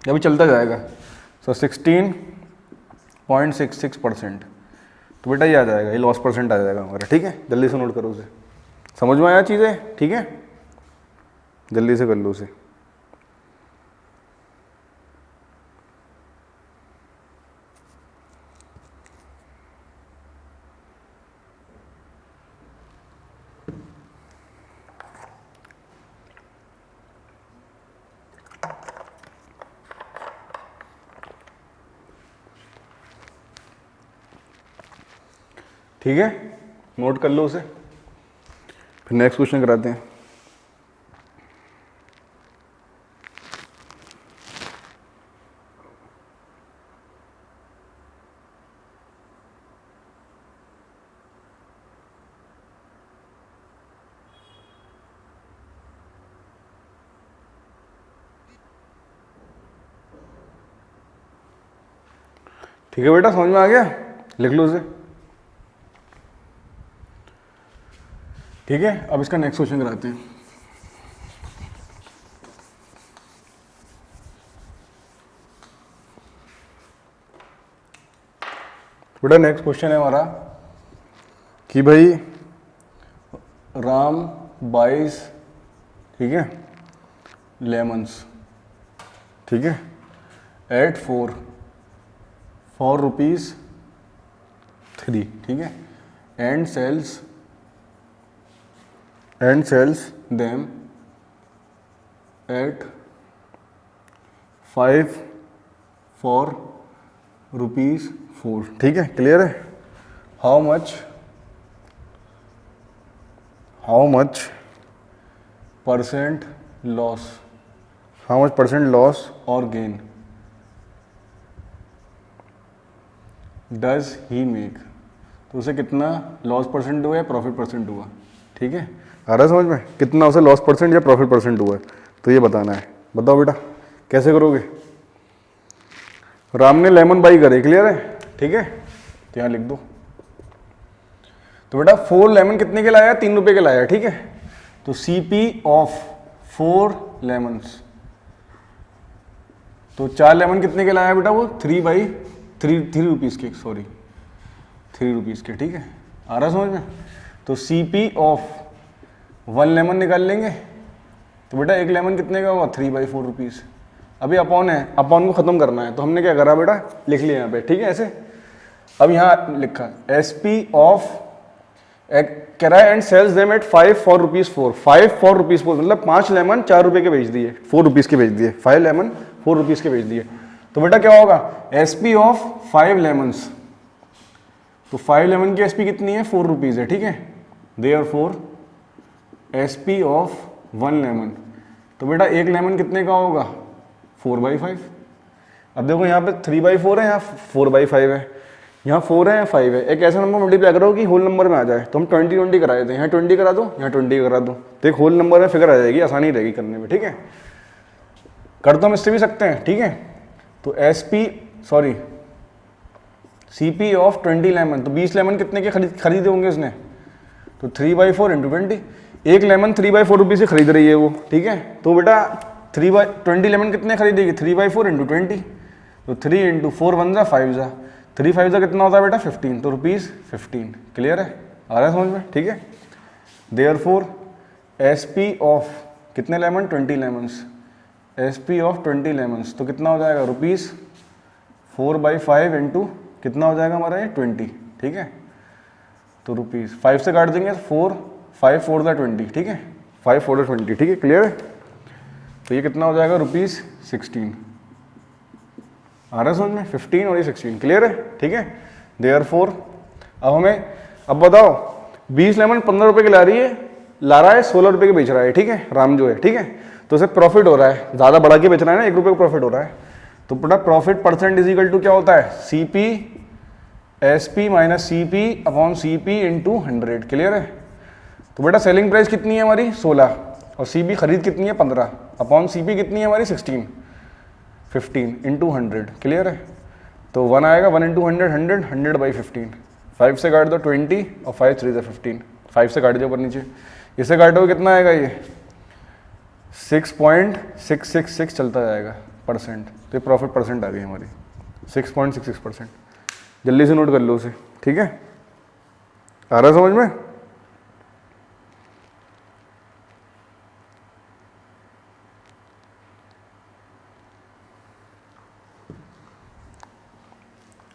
अभी चलता जाएगा, सो 16.66%। तो बेटा ये आ जाएगा, ये लॉस परसेंट आ जाएगा हमारा, ठीक है, जल्दी से नोट करो उसे, समझ में आया चीज़ें, ठीक है, जल्दी से कर लो उसे। ठीक है, नोट कर लो उसे, फिर नेक्स्ट क्वेश्चन कराते हैं। ठीक है बेटा, समझ में आ गया, लिख लो इसे। ठीक है, अब इसका नेक्स्ट क्वेश्चन कराते हैं। बेटा नेक्स्ट क्वेश्चन है हमारा कि भाई राम बाइज, ठीक है, लेमन्स, ठीक है, एट 4 रुपीज 3, ठीक है, and sells them at 5 rupees 4, ठीक है, क्लियर है। हाउ मच परसेंट लॉस और गेन डज ही मेक, तो उसे कितना लॉस परसेंट हुआ है, प्रॉफिट परसेंट हुआ, ठीक है, आ रहा है समझ में, कितना उसे लॉस परसेंट या प्रॉफिट परसेंट हुआ है, तो ये बताना है। बताओ बेटा कैसे करोगे। राम ने लेमन बाई करे, क्लियर है, ठीक है, तो यहाँ लिख दो। तो बेटा 4 लेमन कितने के लाया, 3 रुपए के लाया, ठीक है, तो CP ऑफ 4 लेमन्स, तो 4 लेमन कितने के लाया बेटा, वो 3 रुपीज़ के, सॉरी 3 रुपीज़ के, ठीक है, आ रहा समझ में। तो CP ऑफ 1 लेमन निकाल लेंगे, तो बेटा 1 लेमन कितने का हुआ, 3/4 रुपीज़। अभी अपॉन है, अपॉन को ख़त्म करना है, तो हमने क्या करा बेटा, लिख लिया यहाँ पे, ठीक है, ऐसे। अब यहाँ लिखा SP ऑफ कह रहा है and sells them at 4 rupees 4 rupees 4, मतलब 5 लेमन 4 रुपए के बेच दिए, 4 रुपीज़ के बेच दिए, 5 लेमन 4 रुपीज़ के बेच दिए। तो बेटा क्या होगा, SP ऑफ 5 लेमन्स, तो 5 लेमन की SP कितनी है, 4 रुपीज़ है, ठीक है, देयरफॉर SP ऑफ 1 लेमन, तो बेटा 1 लेमन कितने का होगा, 4/5। अब देखो यहाँ पे 3/4 है, यहाँ 4/5 है, यहाँ 4 है, यहाँ 5 है, एक ऐसा नंबर मल्टीप्लाई करो कि होल नंबर में आ जाए, तो हम 20 कराए थे, यहाँ 20 करा दो, यहाँ 20 करा दो, तो एक होल नंबर में फिगर आ जाएगी, आसानी रहेगी करने में, ठीक है। कर तो हम इससे भी सकते हैं, ठीक है, तो CP ऑफ 20 लेमन, तो 20 लेमन कितने के खरीदे होंगे उसने, तो 3/4 × 20, 1 लेमन 3/4 रुपीज़ से खरीद रही है वो, ठीक है, तो बेटा 20 लेमन कितने खरीदेगी, 3/4 × 20, तो 3 × 4 1 5 3 5 कितना होता है बेटा, 15, तो ₹15, क्लियर है, आ रहा है समझ में, ठीक है। देयरफॉर SP ऑफ कितने lemon, 20 lemons, SP of 20 lemons, तो कितना हो जाएगा, ₹4/5 × कितना हो जाएगा हमारा ये 20, ठीक है, तो ₹5 से काट देंगे, 5 4 20, ठीक है, 5 4 20, ठीक है, क्लियर है। तो ये कितना हो जाएगा, ₹16, आ रहा है समझ में, 15 और ये 16, क्लियर है, ठीक है। देयरफॉर अब बताओ 20 लेमन 15 रुपए की ला रहा है 16 रुपए के बेच रहा है, ठीक है, राम जो है, ठीक है, तो उसे प्रॉफिट हो रहा है, ज़्यादा बढ़ा के बेच रहा है ना, 1 रुपये का प्रॉफिट हो रहा है, तो बेटा profit percent is equal to क्या होता है, CP SP minus CP upon CP × 100, clear है। तो बेटा सेलिंग प्राइस कितनी है हमारी, 16, और CP खरीद कितनी है, 15, अपॉन CP कितनी है हमारी, 16, 15 × 100, क्लियर है। तो 1 आएगा, 1 × 100 100/15, 5 से काट दो 20 और 5 3 × 15, 5 से काट दो ऊपर नीचे, इसे काटो कितना आएगा, ये 6.666 चलता जाएगा परसेंट, तो ये प्रॉफिट परसेंट आ गई हमारी 6.66%। जल्दी से नोट कर लो उसे, ठीक है, आ रहा समझ में।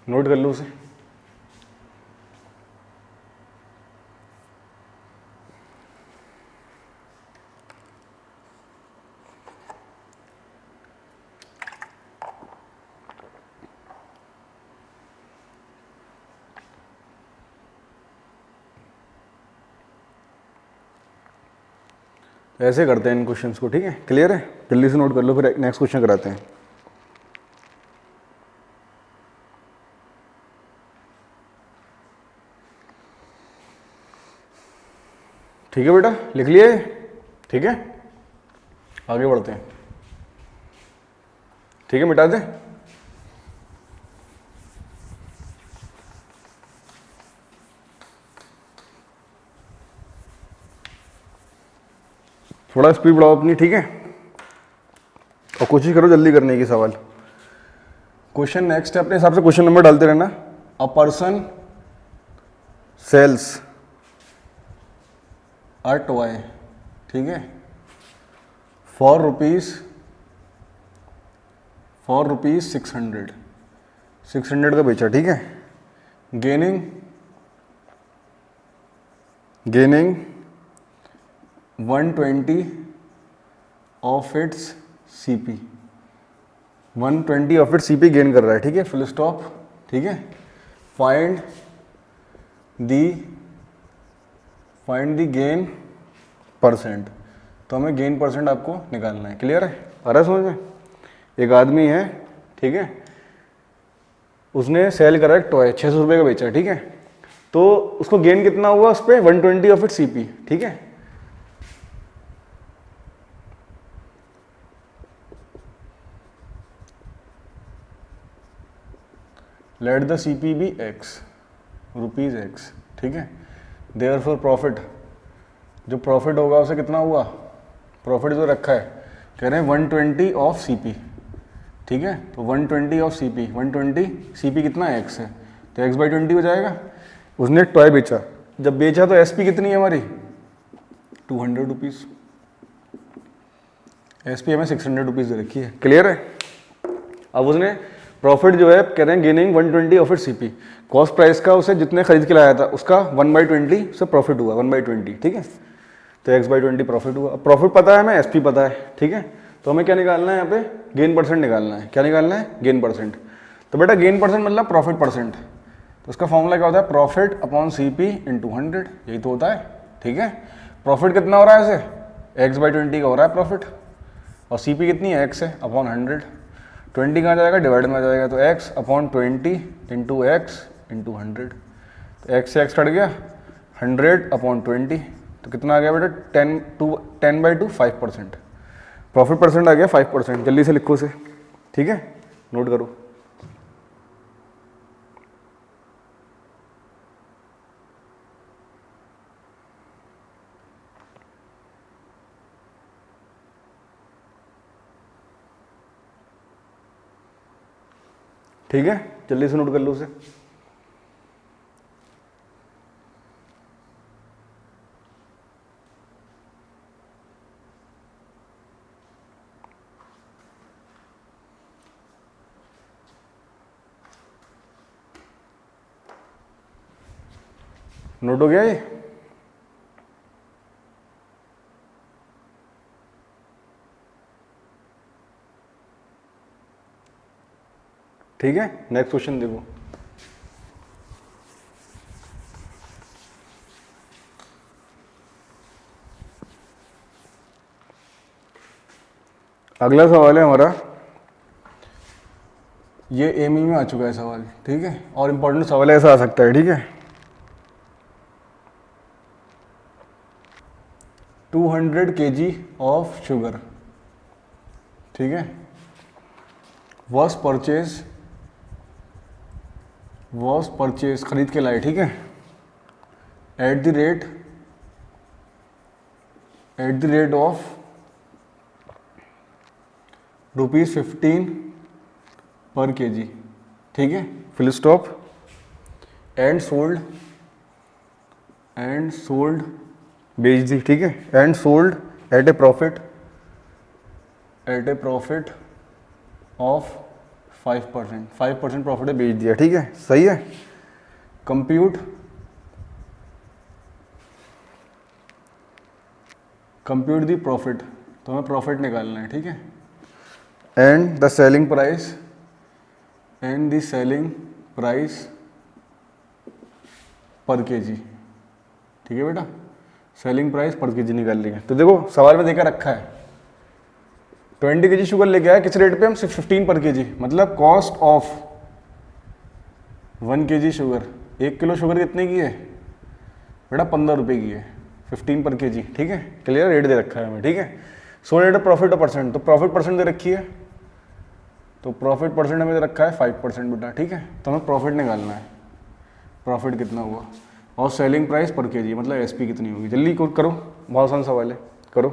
नोट कर लो उसे। ऐसे करते हैं इन क्वेश्चंस को, ठीक है, क्लियर है, जल्दी से नोट कर लो, फिर नेक्स्ट क्वेश्चन कराते हैं। ठीक है बेटा, लिख लिए, ठीक है, आगे बढ़ते हैं, ठीक है, मिटा दे। थोड़ा स्पीड बढ़ाओ अपनी, ठीक है, और कोशिश करो जल्दी करने की सवाल। क्वेश्चन नेक्स्ट है, अपने हिसाब से क्वेश्चन नंबर डालते रहना। A person sells a toy, ठीक है, फॉर रुपीज 600 का बेचा, ठीक है, gaining 120 of its CP, 120 of its CP gain कर रहा है, ठीक है, फुल स्टॉप, ठीक है। फाइंड दी गेन परसेंट, तो हमें गेन परसेंट आपको निकालना है। क्लियर है, आ रहा है समझ में? एक आदमी है, ठीक है, उसने सेल करा एक टॉय, 600 रुपये का बेचा, ठीक है, तो उसको गेन कितना हुआ उस पर? 120 ऑफ इट सीपी, ठीक है। Let the CP be X, rupees X, ठीक है। देयरफॉर प्रॉफिट, जो प्रॉफिट होगा उसे कितना हुआ? प्रॉफिट जो रखा है, कह रहे हैं 120 ऑफ सीपी, ठीक है, तो 120 ऑफ सीपी, 120 सीपी कितना है? एक्स है, तो एक्स बाई 20 हो जाएगा। उसने टॉय बेचा, जब बेचा तो एसपी कितनी है हमारी? 200 रुपीज़, एसपी हमें 600 रुपीज़ दे रखी है। क्लियर है? अब उसने प्रॉफिट जो है कह रहे हैं gaining 120 of it CP, cost price का उसे जितने खरीद के लाया था उसका 1/20 से प्रॉफिट हुआ, 1/20, ठीक है, तो x बाई 20 प्रॉफिट हुआ। अब प्रॉफिट पता है हमें, एसपी पता है, ठीक है, तो हमें क्या निकालना है यहाँ पे? गेन परसेंट निकालना है। क्या निकालना है? Gain percent. तो बेटा गेन परसेंट मतलब प्रॉफिट परसेंट, तो उसका फॉर्मूला क्या होता है? प्रॉफिट अपॉन सीपी इंटू 100, यही तो होता है, ठीक है। प्रॉफिट कितना हो रहा है ऐसे? x बाई 20 का हो रहा है प्रॉफिट, और सीपी कितनी है? x है, अपॉन 100, 20 कहाँ जाएगा? डिवाइड में आ जाएगा, तो x upon 20 into x into 100, तो x से x कट गया, 100 अपॉन 20, तो कितना आ गया बेटा? 10/2 5%, प्रॉफिट परसेंट आ गया 5%। जल्दी से लिखो उसे, ठीक है, नोट करो। ठीक है, जल्दी से नोट कर लो उसे। नोट हो गया ये? ठीक है, नेक्स्ट क्वेश्चन देखो। अगला सवाल है हमारा, ये एमई में आ चुका है सवाल, ठीक है, और इंपॉर्टेंट सवाल ऐसा आ सकता है, ठीक है। 200 kg ऑफ शुगर, ठीक है, वॉज परचेज खरीद के लाए, ठीक है, एट द रेट ऑफ ₹15 पर kg, ठीक है, फुल स्टॉप, एंड सोल्ड बेच दी, ठीक है, and sold at a profit of 5% profit है, बेच दिया, ठीक है, सही है। कंप्यूट द प्रॉफिट, तो हमें प्रॉफिट निकालना है, ठीक है, एंड द सेलिंग प्राइस पर केजी, ठीक है बेटा, सेलिंग प्राइस पर केजी निकाल लेंगे। तो देखो सवाल में देकर रखा है 20 kg शुगर लेके आया, किस रेट पे? हम सिर्फ 15 पर केजी, मतलब cost of 1 kg sugar, 1 kilo sugar कितने की है बेटा? 15 रुपये की है, 15 पर केजी, ठीक है, क्लियर, रेट दे रखा है हमें, ठीक है। सो रेट प्रॉफिट और परसेंट, तो प्रॉफिट परसेंट दे रखी है, तो प्रॉफिट परसेंट हमें दे रखा है 5% बेटा, ठीक है, तो हमें प्रॉफिट निकालना है, प्रॉफिट कितना हुआ, और सेलिंग प्राइस पर केजी मतलब एसपी कितनी होगी। जल्दी करो, बहुत आसान सवाल है, करो।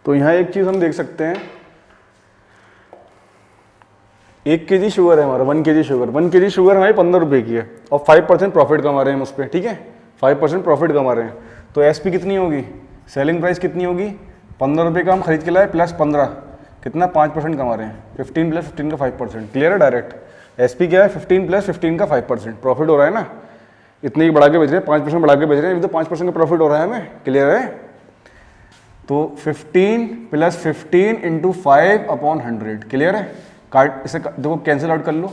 तो यहाँ एक चीज़ हम देख सकते हैं, 1 kg शुगर है हमारा, 1 kg शुगर, 1 kg शुगर हमारी 15 रुपये की है और 5% प्रॉफिट कमा रहे हैं हम उस पर, ठीक है, 5% प्रॉफिट कमा रहे हैं। तो एसपी कितनी होगी, सेलिंग प्राइस कितनी होगी, 15 रुपये का हम खरीद के लाए प्लस 15, कितना 5% कमा रहे हैं, 15 प्लस 15 का 5%, क्लियर है डायरेक्ट। एसपी क्या है, 15 प्लस 15 का 5%, प्रॉफिट हो रहा है ना, इतने ही बढ़ा के बेच रहे हैं, 5% बढ़ा के बेच रहे हैं, तो 5% का प्रॉफिट हो रहा है हमें, क्लियर है। तो 15 प्लस 15 इंटू 5/100, क्लियर है। काट इसे देखो कैंसिल आउट कर लो,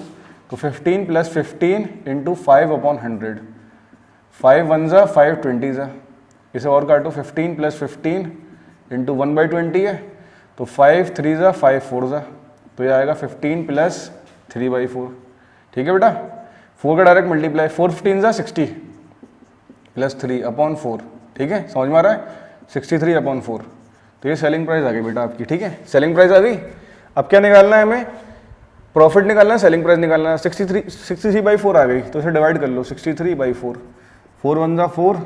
तो 15 प्लस 15 इंटू 5/100, 5 1 ज़ा 5 20 ज़ा, इसे और काटो, 15 प्लस 15 इंटू 1/20 है, तो 5 3 ज़ा 5 4 ज़ा, तो ये आएगा 15 प्लस 3/4, ठीक है बेटा। 4 का डायरेक्ट मल्टीप्लाई, 4 15 ज़ा 60 प्लस 3/4, ठीक है, समझ में आ रहा है, 63/4। तो ये सेलिंग प्राइस आ गई बेटा आपकी, ठीक है, सेलिंग प्राइस आ गई। अब क्या निकालना है हमें, प्रॉफिट निकालना है, सेलिंग प्राइस निकालना है। 63/4 आ गई, तो इसे डिवाइड कर लो, 63/4, 4 1 ज़ा 4,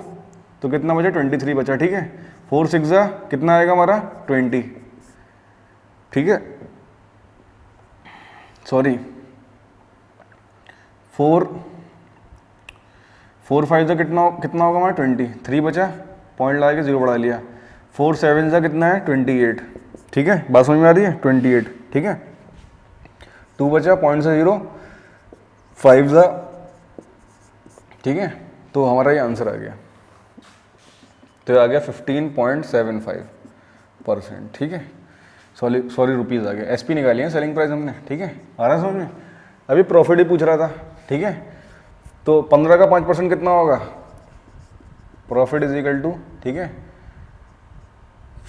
तो कितना बचा, 23 बचा, ठीक है। 4 6 ज़ा कितना आएगा हमारा, 20, ठीक है, सॉरी 4 5 ज़ा कितना होगा हमारा, 20, 3 बचा, पॉइंट लगा के 0 बढ़ा लिया, 4 7 ज़ा कितना है, 28, ठीक है, बात समझ में आ रही है, 28, ठीक है। 2 बचा, पॉइंट से 0, 5 ज़ा, ठीक है, तो हमारा ये आंसर आ गया, तो ये आ गया 15.75%, ठीक है, सॉरी रुपीज़ आ गया। एसपी निकाली है, सेलिंग प्राइस हमने, ठीक है, आ रहा समझ में। अभी प्रॉफिट ही पूछ रहा था, ठीक है, तो 15 का 5% कितना होगा, प्रॉफिट इज इक्वल टू, ठीक है,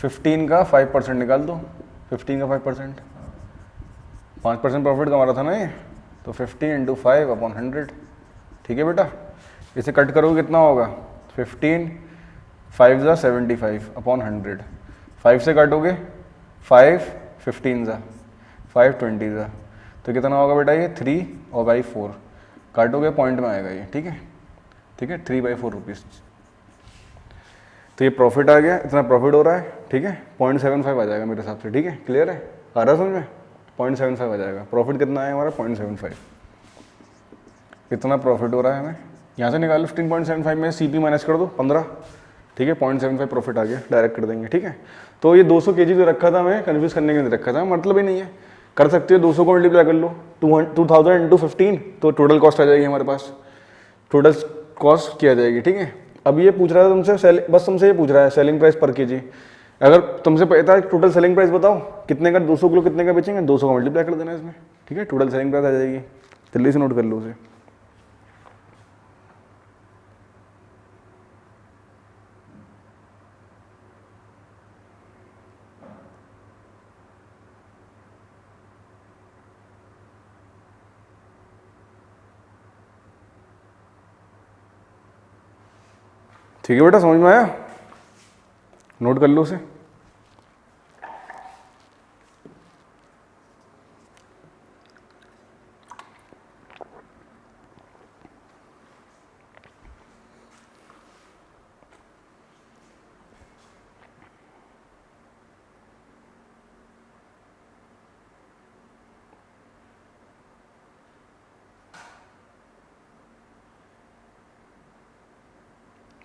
15 का 5% निकाल दो, 15 का 5%, 5% प्रॉफिट कमा रहा था ना ये, तो 50 इंटू 5/100, ठीक है बेटा। इसे कट करोगे कितना होगा, 15 5 ज़ा 75/100, 5 से काटोगे 5 15 ज़ा 5 20 ज़ा, तो कितना होगा बेटा ये 3 और बाई 4, काटोगे पॉइंट में आएगा ये, ठीक है, ठीक है, 3/4 रुपीज़। तो ये प्रॉफिट आ गया, इतना प्रॉफिट हो रहा है, ठीक है, 0.75 आ जाएगा मेरे हिसाब से, ठीक है, क्लियर है, आ रहा समझ में, 0.75 आ जाएगा। प्रॉफिट कितना है हमारा, 0.75, इतना प्रॉफिट हो रहा है हमें। यहाँ से निकालो 15.75 में सीपी माइनस कर दो 15, ठीक है, 0.75 प्रॉफिट आ गया, डायरेक्ट कर देंगे, ठीक है। तो ये 200 kg जो रखा था मैं कन्फ्यूज करने के लिए रखा था, मतलब ही नहीं है, कर सकते हो 200 को मल्टीप्लाई कर लो, 2000 इंटू 15, तो टोटल कॉस्ट आ जाएगी हमारे पास, टोटल कॉस्ट किया जाएगी, ठीक है। अब ये पूछ रहा है तुमसे, बस तुमसे ये पूछ रहा है सेलिंग प्राइस पर केजी। अगर तुमसे पता है टोटल सेलिंग प्राइस बताओ कितने का, 200 किलो कितने का बेचेंगे, 200 का मल्टीप्लाई कर देना इसमें, ठीक है, टोटल सेलिंग प्राइस आ जाएगी। जल्दी से नोट कर लो उसे। ठीक है बेटा, समझ में आया, नोट कर लो उसे।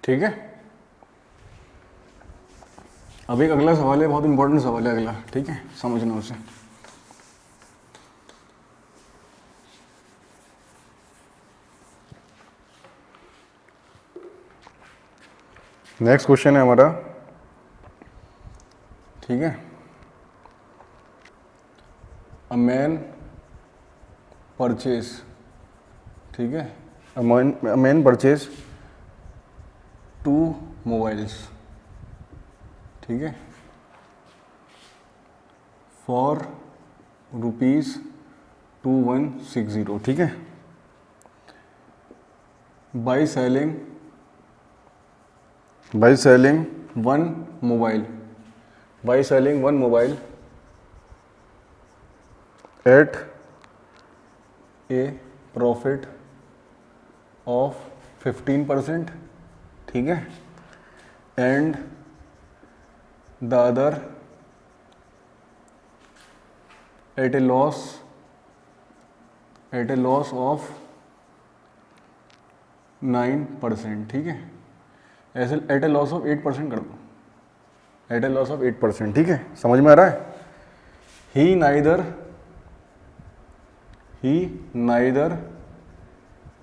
ठीक है, अब एक अगला सवाल है, बहुत इंपॉर्टेंट सवाल है अगला, ठीक है, समझना उसे। नेक्स्ट क्वेश्चन है हमारा, ठीक है, अ मैन परचेज, ठीक है, अ मैन परचेज 2 मोबाइल्स, ठीक है, फॉर ₹2160, ठीक है, by selling one mobile at a profit of 15%, ठीक है, and the other at a loss of 9%, ठीक है, ऐसे एट ए लॉस ऑफ 8% कर दो, एट ए लॉस ऑफ 8%, ठीक है, समझ में आ रहा है। ही नाइदर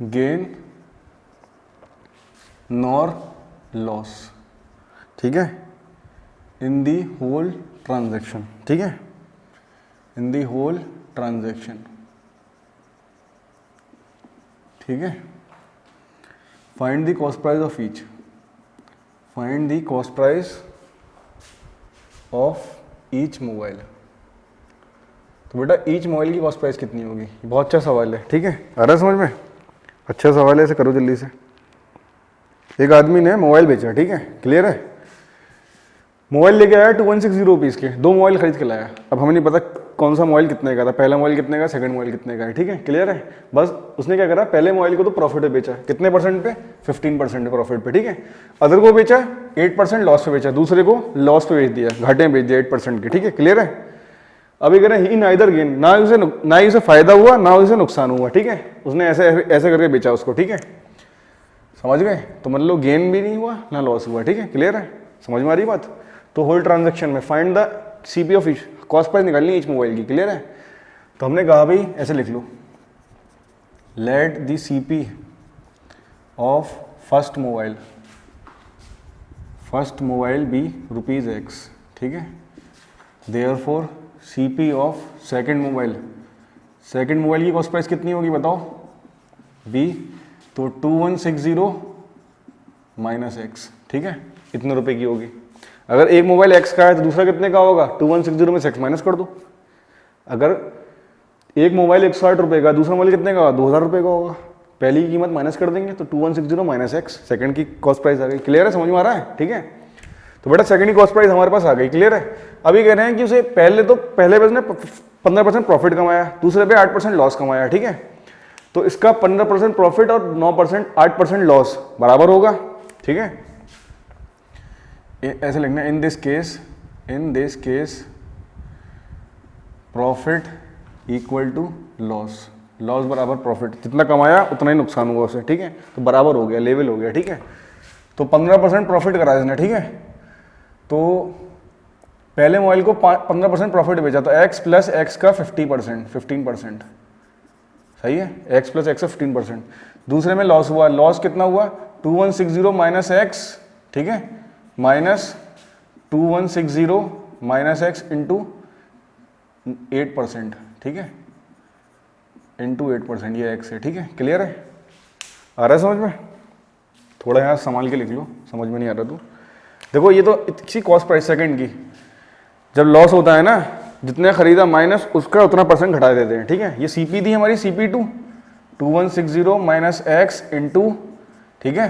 गेन नॉर लॉस, ठीक है, इन दी होल ट्रांजैक्शन, ठीक है, इन दी होल ट्रांजैक्शन, ठीक है। Find the cost price of each, find the cost price of each mobile. तो बेटा ईच मोबाइल की कॉस्ट प्राइस कितनी होगी, बहुत अच्छा सवाल है, ठीक है, आ रहा है समझ में, अच्छा सवाल है, ऐसे करो जल्दी से। एक आदमी ने मोबाइल बेचा, ठीक है, क्लियर है, मोबाइल लेके आया 2160 रुपीज़ के, दो मोबाइल खरीद के लाया। अब हमें नहीं पता कौन सा मोबाइल कितने का था, पहला मोबाइल कितने का, सेकंड मोबाइल कितने का है, ठीक है, क्लियर है। बस उसने क्या करा, पहले मोबाइल को तो प्रॉफिट पे बेचा, कितने परसेंट पे, 15% प्रॉफिट पे, ठीक है। अदर को बेचा 8% लॉस पे बेचा, दूसरे को लॉस पे बेच दिया, घाटे में बेच दिया 8% के, ठीक है, क्लियर है। अभी कह रहे हैं ही नाइदर गेन, ना ही उसे फायदा हुआ ना उसे नुकसान हुआ, ठीक है, उसने ऐसे ऐसे करके बेचा उसको, ठीक है, समझ गए। तो मतलब गेन भी नहीं हुआ ना लॉस हुआ, ठीक है, क्लियर है, समझ में आ रही बात। तो होल ट्रांजैक्शन में find the CP of each, cost price निकालनी है ईच मोबाइल की, क्लियर है। तो हमने कहा भाई ऐसे लिख लो, let the CP of first mobile be ₹X, ठीक है। Therefore CP of second mobile की कॉस्ट प्राइस कितनी होगी बताओ, बी, तो 2160 माइनस एक्स, ठीक है, इतने रुपए की होगी। अगर एक मोबाइल एक्स का है तो दूसरा कितने का होगा, 2160 में से एक्स माइनस कर दो। अगर एक मोबाइल 160 रुपये का, दूसरा मोबाइल कितने का होगा, 2000 रुपये का होगा, पहली की कीमत माइनस कर देंगे तो 2160 माइनस एक्स, सेकंड की कॉस्ट प्राइस आ गई, क्लियर है, समझ में आ रहा है, ठीक है। तो बेटा सेकंड की कॉस्ट प्राइस हमारे पास आ गई, क्लियर है। अभी कह रहे हैं कि उसे पहले पे उसने 15% प्रॉफिट कमाया, दूसरे पे 8% लॉस कमाया, ठीक है। तो इसका 15% प्रॉफिट और 8% लॉस बराबर होगा, ठीक है। ऐसे लिखना, in this case profit equal to loss बराबर प्रॉफिट, जितना कमाया उतना ही नुकसान हुआ उसे, ठीक है। तो बराबर हो गया, लेवल हो गया, ठीक है। तो 15% प्रॉफिट करा इसने, ठीक है। तो पहले मोबाइल को 15% प्रॉफिट बेचा, तो x प्लस एक्स का 15%, सही है, x प्लस एक्स का 15%। दूसरे में लॉस हुआ, लॉस कितना हुआ, 2160 माइनस एक्स, ठीक है, माइनस 2160 माइनस एक्स इंटू 8%, ठीक है, इंटू 8%, ये एक्स है, ठीक है, क्लियर है, आ रहा है समझ में। थोड़ा यहाँ संभाल के लिख लो, समझ में नहीं आ रहा तो देखो, ये तो इसी कॉस्ट प्राइस सेकंड की, जब लॉस होता है ना, जितने खरीदा माइनस उसका उतना परसेंट घटा देते हैं, ठीक है। ये सीपी थी हमारी, CP2 2160 माइनस एक्स इंटू, ठीक है,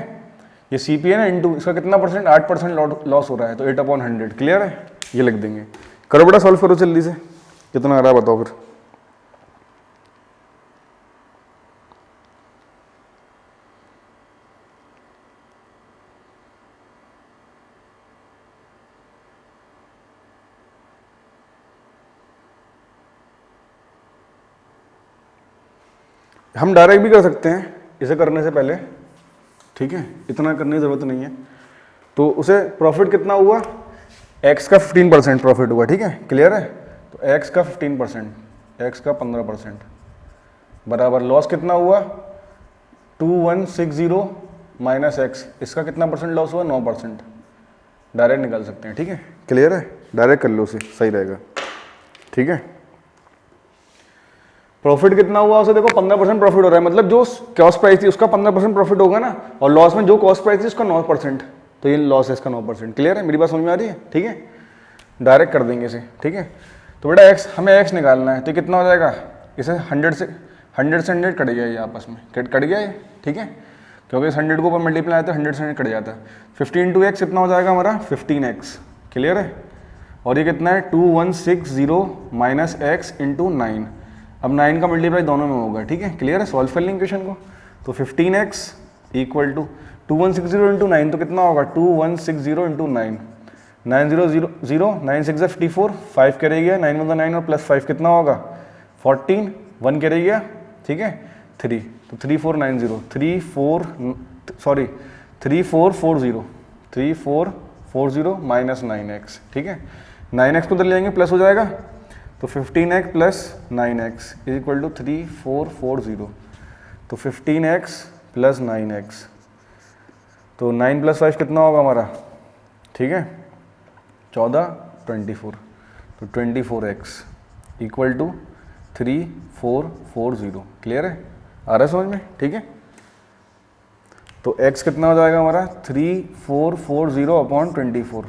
ये सीपी है ना, इंटू इसका कितना परसेंट, 8% लॉस हो रहा है, तो 8/100, क्लियर है, ये लिख देंगे। करो बेटा सॉल्व करो जल्दी से, कितना आ रहा है बताओ फिर। हम डायरेक्ट भी कर सकते हैं इसे करने से पहले, ठीक है, इतना करने की ज़रूरत नहीं है। तो उसे प्रॉफिट कितना हुआ, x का 15% प्रॉफिट हुआ, ठीक है, क्लियर है। तो x का 15%, x का 15% बराबर लॉस कितना हुआ, 2160 माइनस एक्स, इसका कितना परसेंट लॉस हुआ, 9%। डायरेक्ट निकाल सकते हैं, ठीक है, क्लियर है, डायरेक्ट कर लो उसे, सही रहेगा, ठीक है। प्रॉफिट कितना हुआ उसे देखो, 15% प्रॉफिट हो रहा है, मतलब जो कॉस्ट प्राइस थी उसका 15% प्रॉफिट होगा ना, और लॉस में जो कॉस्ट प्राइस थी उसका 9%, तो ये लॉस है इसका 9%, क्लियर है, मेरी बात समझ में आ रही है, ठीक है। डायरेक्ट कर देंगे इसे, ठीक है। तो बेटा एक्स, हमें एक्स निकालना है, तो कितना हो जाएगा, इसे 100 से 100 कट गया ये आपस में, कट गया ये, ठीक है, क्योंकि इस 100 को ऊपर मल्टीप्लाई आता है 100 से 100 कट जाता है। 15 इंटू एक्स कितना हो जाएगा हमारा, 15x, क्लियर है। और ये कितना है, 2160 माइनस एक्स इंटू 9, अब 9 का मल्टीप्लाई दोनों में होगा, ठीक है, क्लियर है। सॉल्व कर लेंगे क्वेश्चन को। तो 15x इक्वल टू 2160 इंटू 9, तो कितना होगा, 2160 इंटू 9, 9000, 9 6 54, 5 करेगा, 9 में 9 और प्लस 5 कितना होगा, 14 1 क्या रह गया, ठीक है 3, तो 3490 3440 माइनस 9x, ठीक है 9x को उधर ले जाएंगे प्लस हो जाएगा, तो 15x plus 9x is equal to 3440, तो 15x प्लस 9x, तो 9 प्लस 5 कितना होगा हमारा, ठीक है 14 24, तो 24x इक्वल टू 3440। क्लियर है, आ रहा है समझ में, ठीक है। तो x कितना हो जाएगा हमारा 3440 अपॉन 24,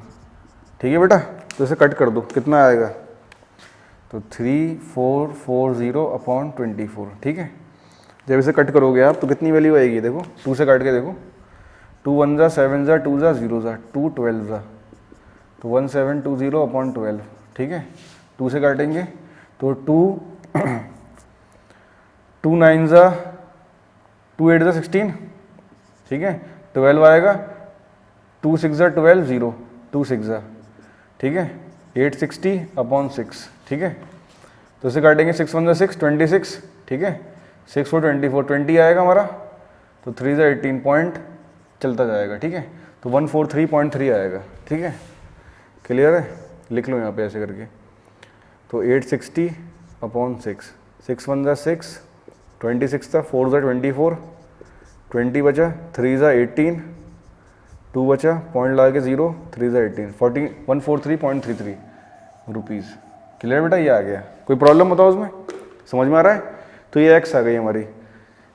ठीक है बेटा। तो इसे कट कर दो, कितना आएगा, तो 3440 अपॉन 24, ठीक है। जब इसे कट करोगे आप तो कितनी वैल्यू आएगी, देखो 2 से काट के देखो, 2 1 जा 7 जा 2 जा 0 जा 2 12 जा, तो 1720 अपॉन 12, ठीक है 2 से काटेंगे तो 2 9 जा 2 8 जा 16, ठीक है 12 आएगा, 2 6 जा 12 0 2 6 जा, ठीक है 860 अपॉन 6, ठीक है। तो इसे काटेंगे 6 1 जा 6 26, ठीक है 6 4 24 20 आएगा हमारा, तो 3 जा 18 पॉइंट चलता जाएगा, ठीक है तो 143.3 आएगा, ठीक है। क्लियर है, लिख लो यहाँ पे ऐसे करके, तो 860 अपॉन 6, 6 1 जा 6 26 था, 4 जा 24 20 बचा, 3 जा 18 2 बचा, पॉइंट लगा के 0 3 जा 18 143.33 रुपीज़। क्लियर बेटा, ये आ गया, कोई प्रॉब्लम बताओ उसमें, समझ में आ रहा है। तो ये एक्स आ गई हमारी,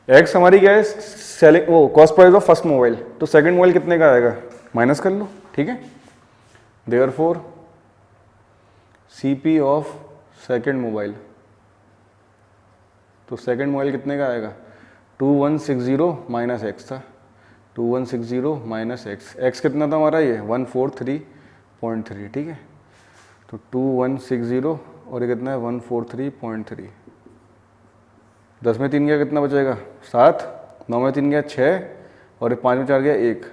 एक्स हमारी क्या है, सेलिंग वो cost price of first mobile, तो सेकंड मोबाइल कितने का आएगा माइनस कर लो, ठीक है। Therefore CP of second mobile, तो सेकंड मोबाइल कितने का आएगा 2160 माइनस एक्स था, 2160 माइनस एक्स, एक्स कितना था हमारा ये 143.3, ठीक है तो 2160 और ये कितना है 143.3, 10 में 3 गया कितना बचेगा 7, 9 में 3 गया 6 और 5 में 4 गया 1,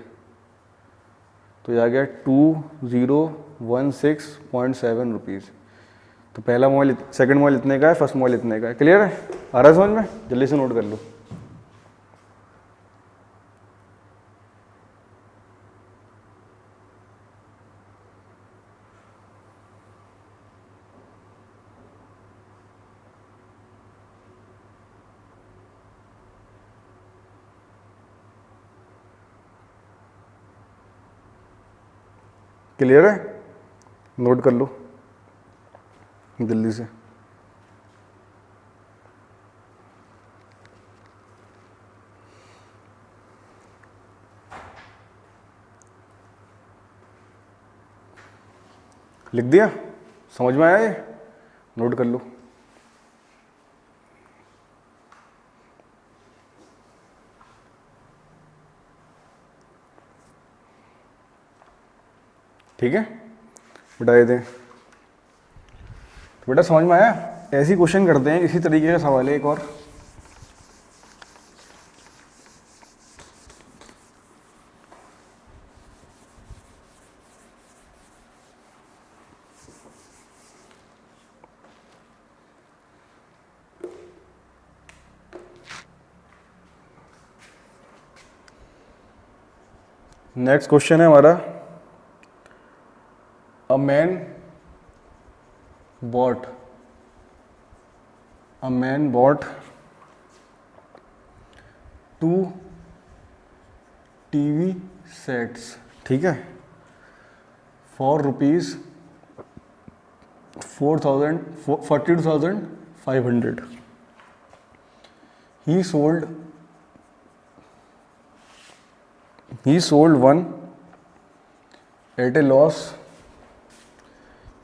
तो ये आ गया 2016.7 रुपीज़। तो पहला मोबाइल सेकंड मोबाइल इतने का है, फर्स्ट मोबाइल इतने का है। क्लियर है, आ रहा है समझ में, जल्दी से नोट कर लो। क्लियर है, नोट कर लो जल्दी से। लिख दिया, समझ में आया ये, नोट कर लो। ठीक है बेटा, ये दें तो बेटा समझ में आया। ऐसी क्वेश्चन करते हैं, इसी तरीके का सवाल है एक और। नेक्स्ट क्वेश्चन है हमारा, A man bought 2 TV sets, ठीक है, for rupees 42,500. He sold one at a loss.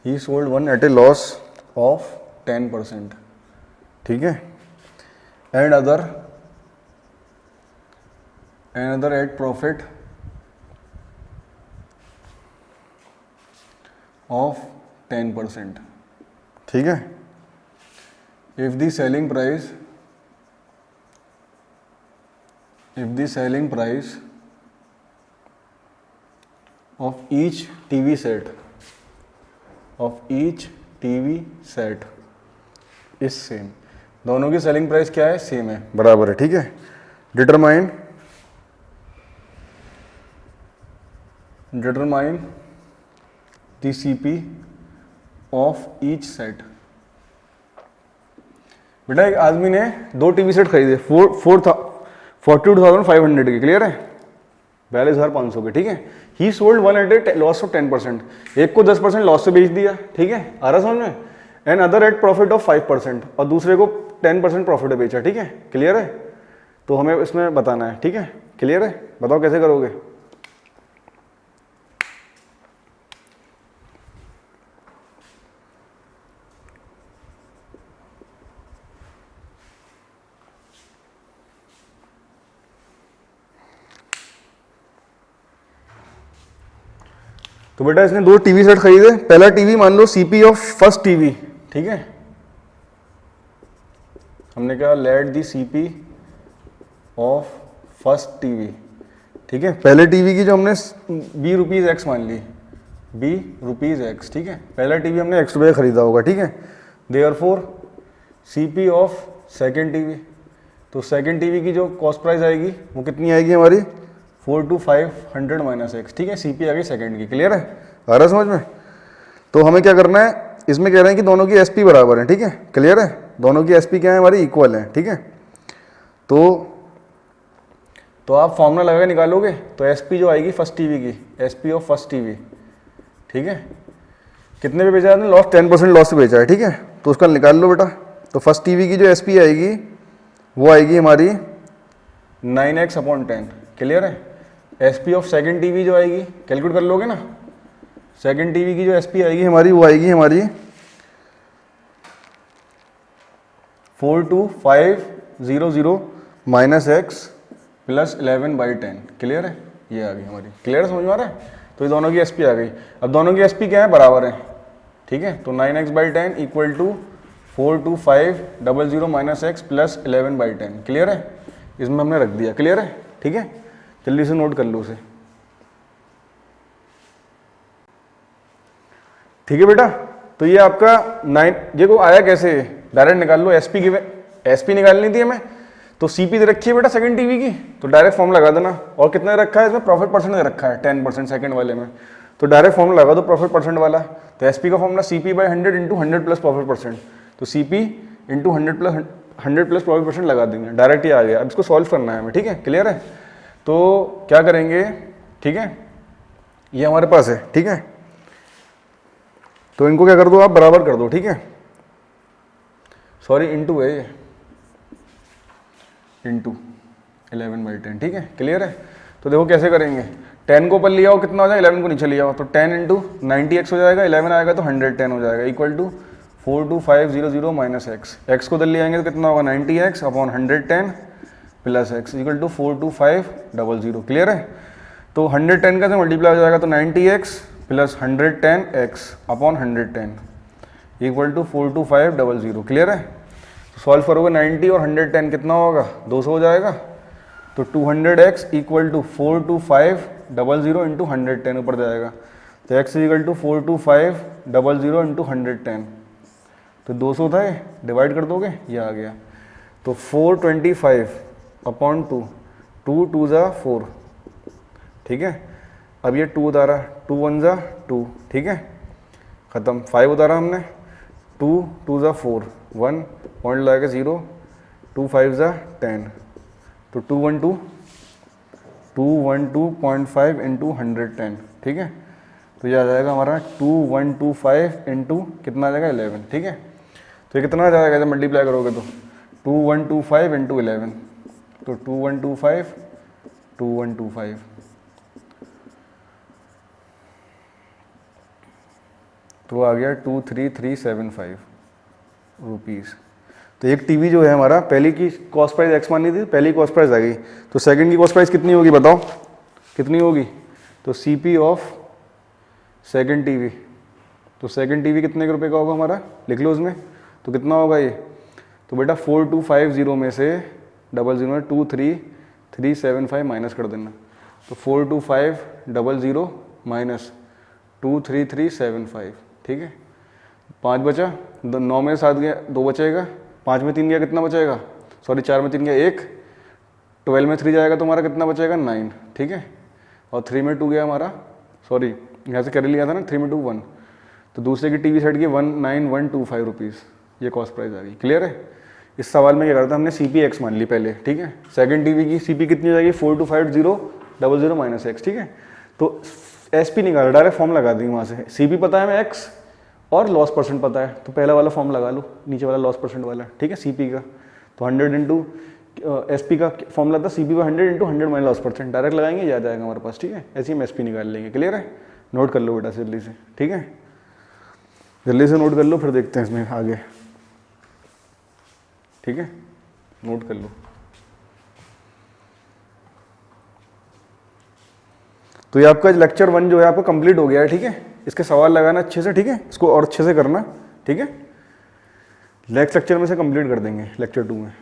He sold one at a loss of 10%, ठीक है, and other at profit of 10%, ठीक है। If the selling price of each TV set is same, दोनों की selling price क्या है, same है, बराबर है, ठीक है। Determine the CP of each set. बेटा एक आदमी ने 2 टीवी सेट खरीदे 42,500 के, क्लियर है, 42,500 के, ठीक है। He sold one at a loss of 10%, एक को 10% लॉस से बेच दिया, ठीक है, आ रहा समझ में, and other at profit of 5%, और दूसरे को 10% प्रॉफिट पे बेचा, ठीक है, क्लियर है। तो हमें इसमें बताना है, ठीक है, क्लियर है, बताओ कैसे करोगे। तो बेटा इसने 2 टीवी सेट खरीदे, पहला टीवी मान लो सीपी ऑफ फर्स्ट टीवी, ठीक है, हमने कहा let the CP of first TV, ठीक है। पहले टीवी की जो हमने बी रुपीज़ एक्स मान ली, बी रुपीज़ एक्स, ठीक है, पहला टीवी हमने एक्स रुपये खरीदा होगा, ठीक है। Therefore CP of second TV, तो सेकंड टीवी की जो कॉस्ट प्राइस आएगी वो कितनी आएगी हमारी, 4,500 माइनस एक्स, ठीक है, सीपी आ गई सेकंड की, क्लियर है, आ रहा समझ में। तो हमें क्या करना है, इसमें कह रहे हैं कि दोनों की एसपी बराबर है, ठीक है, क्लियर है, दोनों की एसपी क्या है हमारी, इक्वल है, ठीक है। तो आप फॉर्मूला लगा के निकालोगे, तो एसपी जो आएगी फर्स्ट टीवी की, एसपी ऑफ फर्स्ट टीवी, ठीक है, कितने पे बेचा है, लॉस 10% लॉस से बेचा है, ठीक है, तो उसका निकाल लो बेटा। तो फर्स्ट टीवी की जो एसपी आएगी वो आएगी हमारी 9x/10, क्लियर है। एसपी ऑफ सेकंड टीवी जो आएगी, कैलकुलेट कर लोगे ना, सेकंड टीवी की जो एसपी आएगी हमारी वो आएगी हमारी 42500 माइनस एक्स प्लस 11/10, क्लियर है, ये आ गई हमारी, क्लियर समझ में आ रहा है। तो ये दोनों की एसपी आ गई। अब दोनों की एसपी क्या है, बराबर है, ठीक है। तो 9x/10 equal to 42500 minus X plus 11/10, clear है, इसमें हमने रख दिया, क्लियर है, ठीक है। जल्दी से नोट कर लो उसे, ठीक है बेटा। तो ये आपका 9, ये को आया कैसे, डायरेक्ट निकाल लो, एसपी की एसपी निकालनी थी हमें, तो सीपी दे रखी है बेटा सेकंड टीवी की, तो डायरेक्ट फॉर्म लगा देना। और कितना रखा है इसमें, प्रॉफिट परसेंट दे रखा है 10% सेकंड वाले में, तो डायरेक्ट फॉर्म लगा दो प्रॉफिट परसेंट वाला। तो एसपी का formula CP/100 into 100 plus profit percent, तो CP into 100 plus profit percent लगा देंगे, डायरेक्ट ही आ गया। अब इसको सॉल्व करना है हमें, ठीक है, क्लियर है। तो क्या करेंगे, ठीक है, ये हमारे पास है, ठीक है, तो इनको क्या कर दो आप, बराबर कर दो, ठीक है, सॉरी इंटू है ये, इंटू 11/10, ठीक है, क्लियर है। तो देखो कैसे करेंगे, 10 को ऊपर लिया हो कितना हो जाएगा, 11 को नीचे लिया हो, तो 10 इंटू 90x हो जाएगा, 11 आएगा तो 110 हो जाएगा, equal to 42500 minus X, X को उधर ले आएंगे तो कितना होगा 90x upon 110 plus X equal to 42500, clear है। तो 110 का से मल्टीप्लाई हो जाएगा, तो 90x plus 110x upon 110 equal to 42500, clear है। तो सॉल्व करोगे 90 और 110 कितना होगा, 200 हो जाएगा, तो 200x इक्वल टू 42500 इंटू 110 ऊपर जाएगा, तो x इक्वल टू 42500 इंटू 110, तो 200 था ये, डिवाइड कर दोगे ये आ गया, तो 425/2, 2 2 ज़ा 4, ठीक है। अब ये 2 उतारा, 2 1 ज़ा 2, ठीक है, ख़त्म। 5 उतारा हमने, 2 2 ज़ा 4, 1 पॉइंट लगाएगा 0, 2 5 ज़ा 10, तो 212.5 इंटू 110, ठीक है। तो ये आ जाएगा हमारा 2125 इंटू कितना आ जाएगा 11, ठीक है। तो ये कितना आ जाएगा जब मल्टीप्लाई करोगे तो 2125 इंटू 11, तो 2125 तो आ गया 23375 रुपीज़। तो एक टीवी जो है हमारा, पहली की कॉस्ट प्राइस एक्स मानी थी, पहली कॉस्ट प्राइस आ गई, तो सेकंड की कॉस्ट प्राइस कितनी होगी बताओ, कितनी होगी, तो सीपी ऑफ सेकंड टीवी, तो सेकंड टीवी कितने के रुपए का होगा हमारा, लिख लो उसमें, तो कितना होगा ये, तो बेटा 4250 में से 00 23375 माइनस कर देना, तो 42500 माइनस 23375, ठीक है। 5 बचा, 9 में 7 गया, 2 बचेगा, 5 में 3 गया कितना बचेगा, सॉरी 4 में 3 गया 1, 12 में 3 जाएगा तो हमारा कितना बचेगा 9, ठीक है। और 3 में 2 गया हमारा, सॉरी यहाँ से कर लिया था ना, 3 में 2 1, तो दूसरे की टीवी सेट की 19125 रुपीज़, ये कॉस्ट प्राइस आ गई। क्लियर है। इस सवाल में क्या करता है, हमने CPX मान ली पहले, ठीक है। सेकंड टीवी की CP कितनी हो जाएगी, 425000 - x, ठीक है। तो SP निकाला, डायरेक्ट फॉर्म लगा दी वहाँ से, CP पता है हमें x और लॉस परसेंट पता है, तो पहला वाला फॉर्म लगा लो, नीचे वाला लॉस परसेंट वाला, ठीक है, CP का। तो 100 इंटू SP का फॉर्मूला था CP पर 100 into 100 minus loss percent, direct लगाएंगे, याद आएगा हमारे पास, ठीक है। ऐसे ही हम SP निकाल लेंगे। क्लियर है, नोट कर लो बेटा जल्दी से, ठीक है, जल्दी से नोट कर लो, फिर देखते हैं इसमें आगे, ठीक है, नोट कर लो। तो ये आपका लेक्चर 1 जो है आपका कंप्लीट हो गया है, ठीक है। इसके सवाल लगाना अच्छे से, ठीक है, इसको और अच्छे से करना, ठीक है। नेक्स्ट लेक्चर में से कंप्लीट कर देंगे लेक्चर 2 में।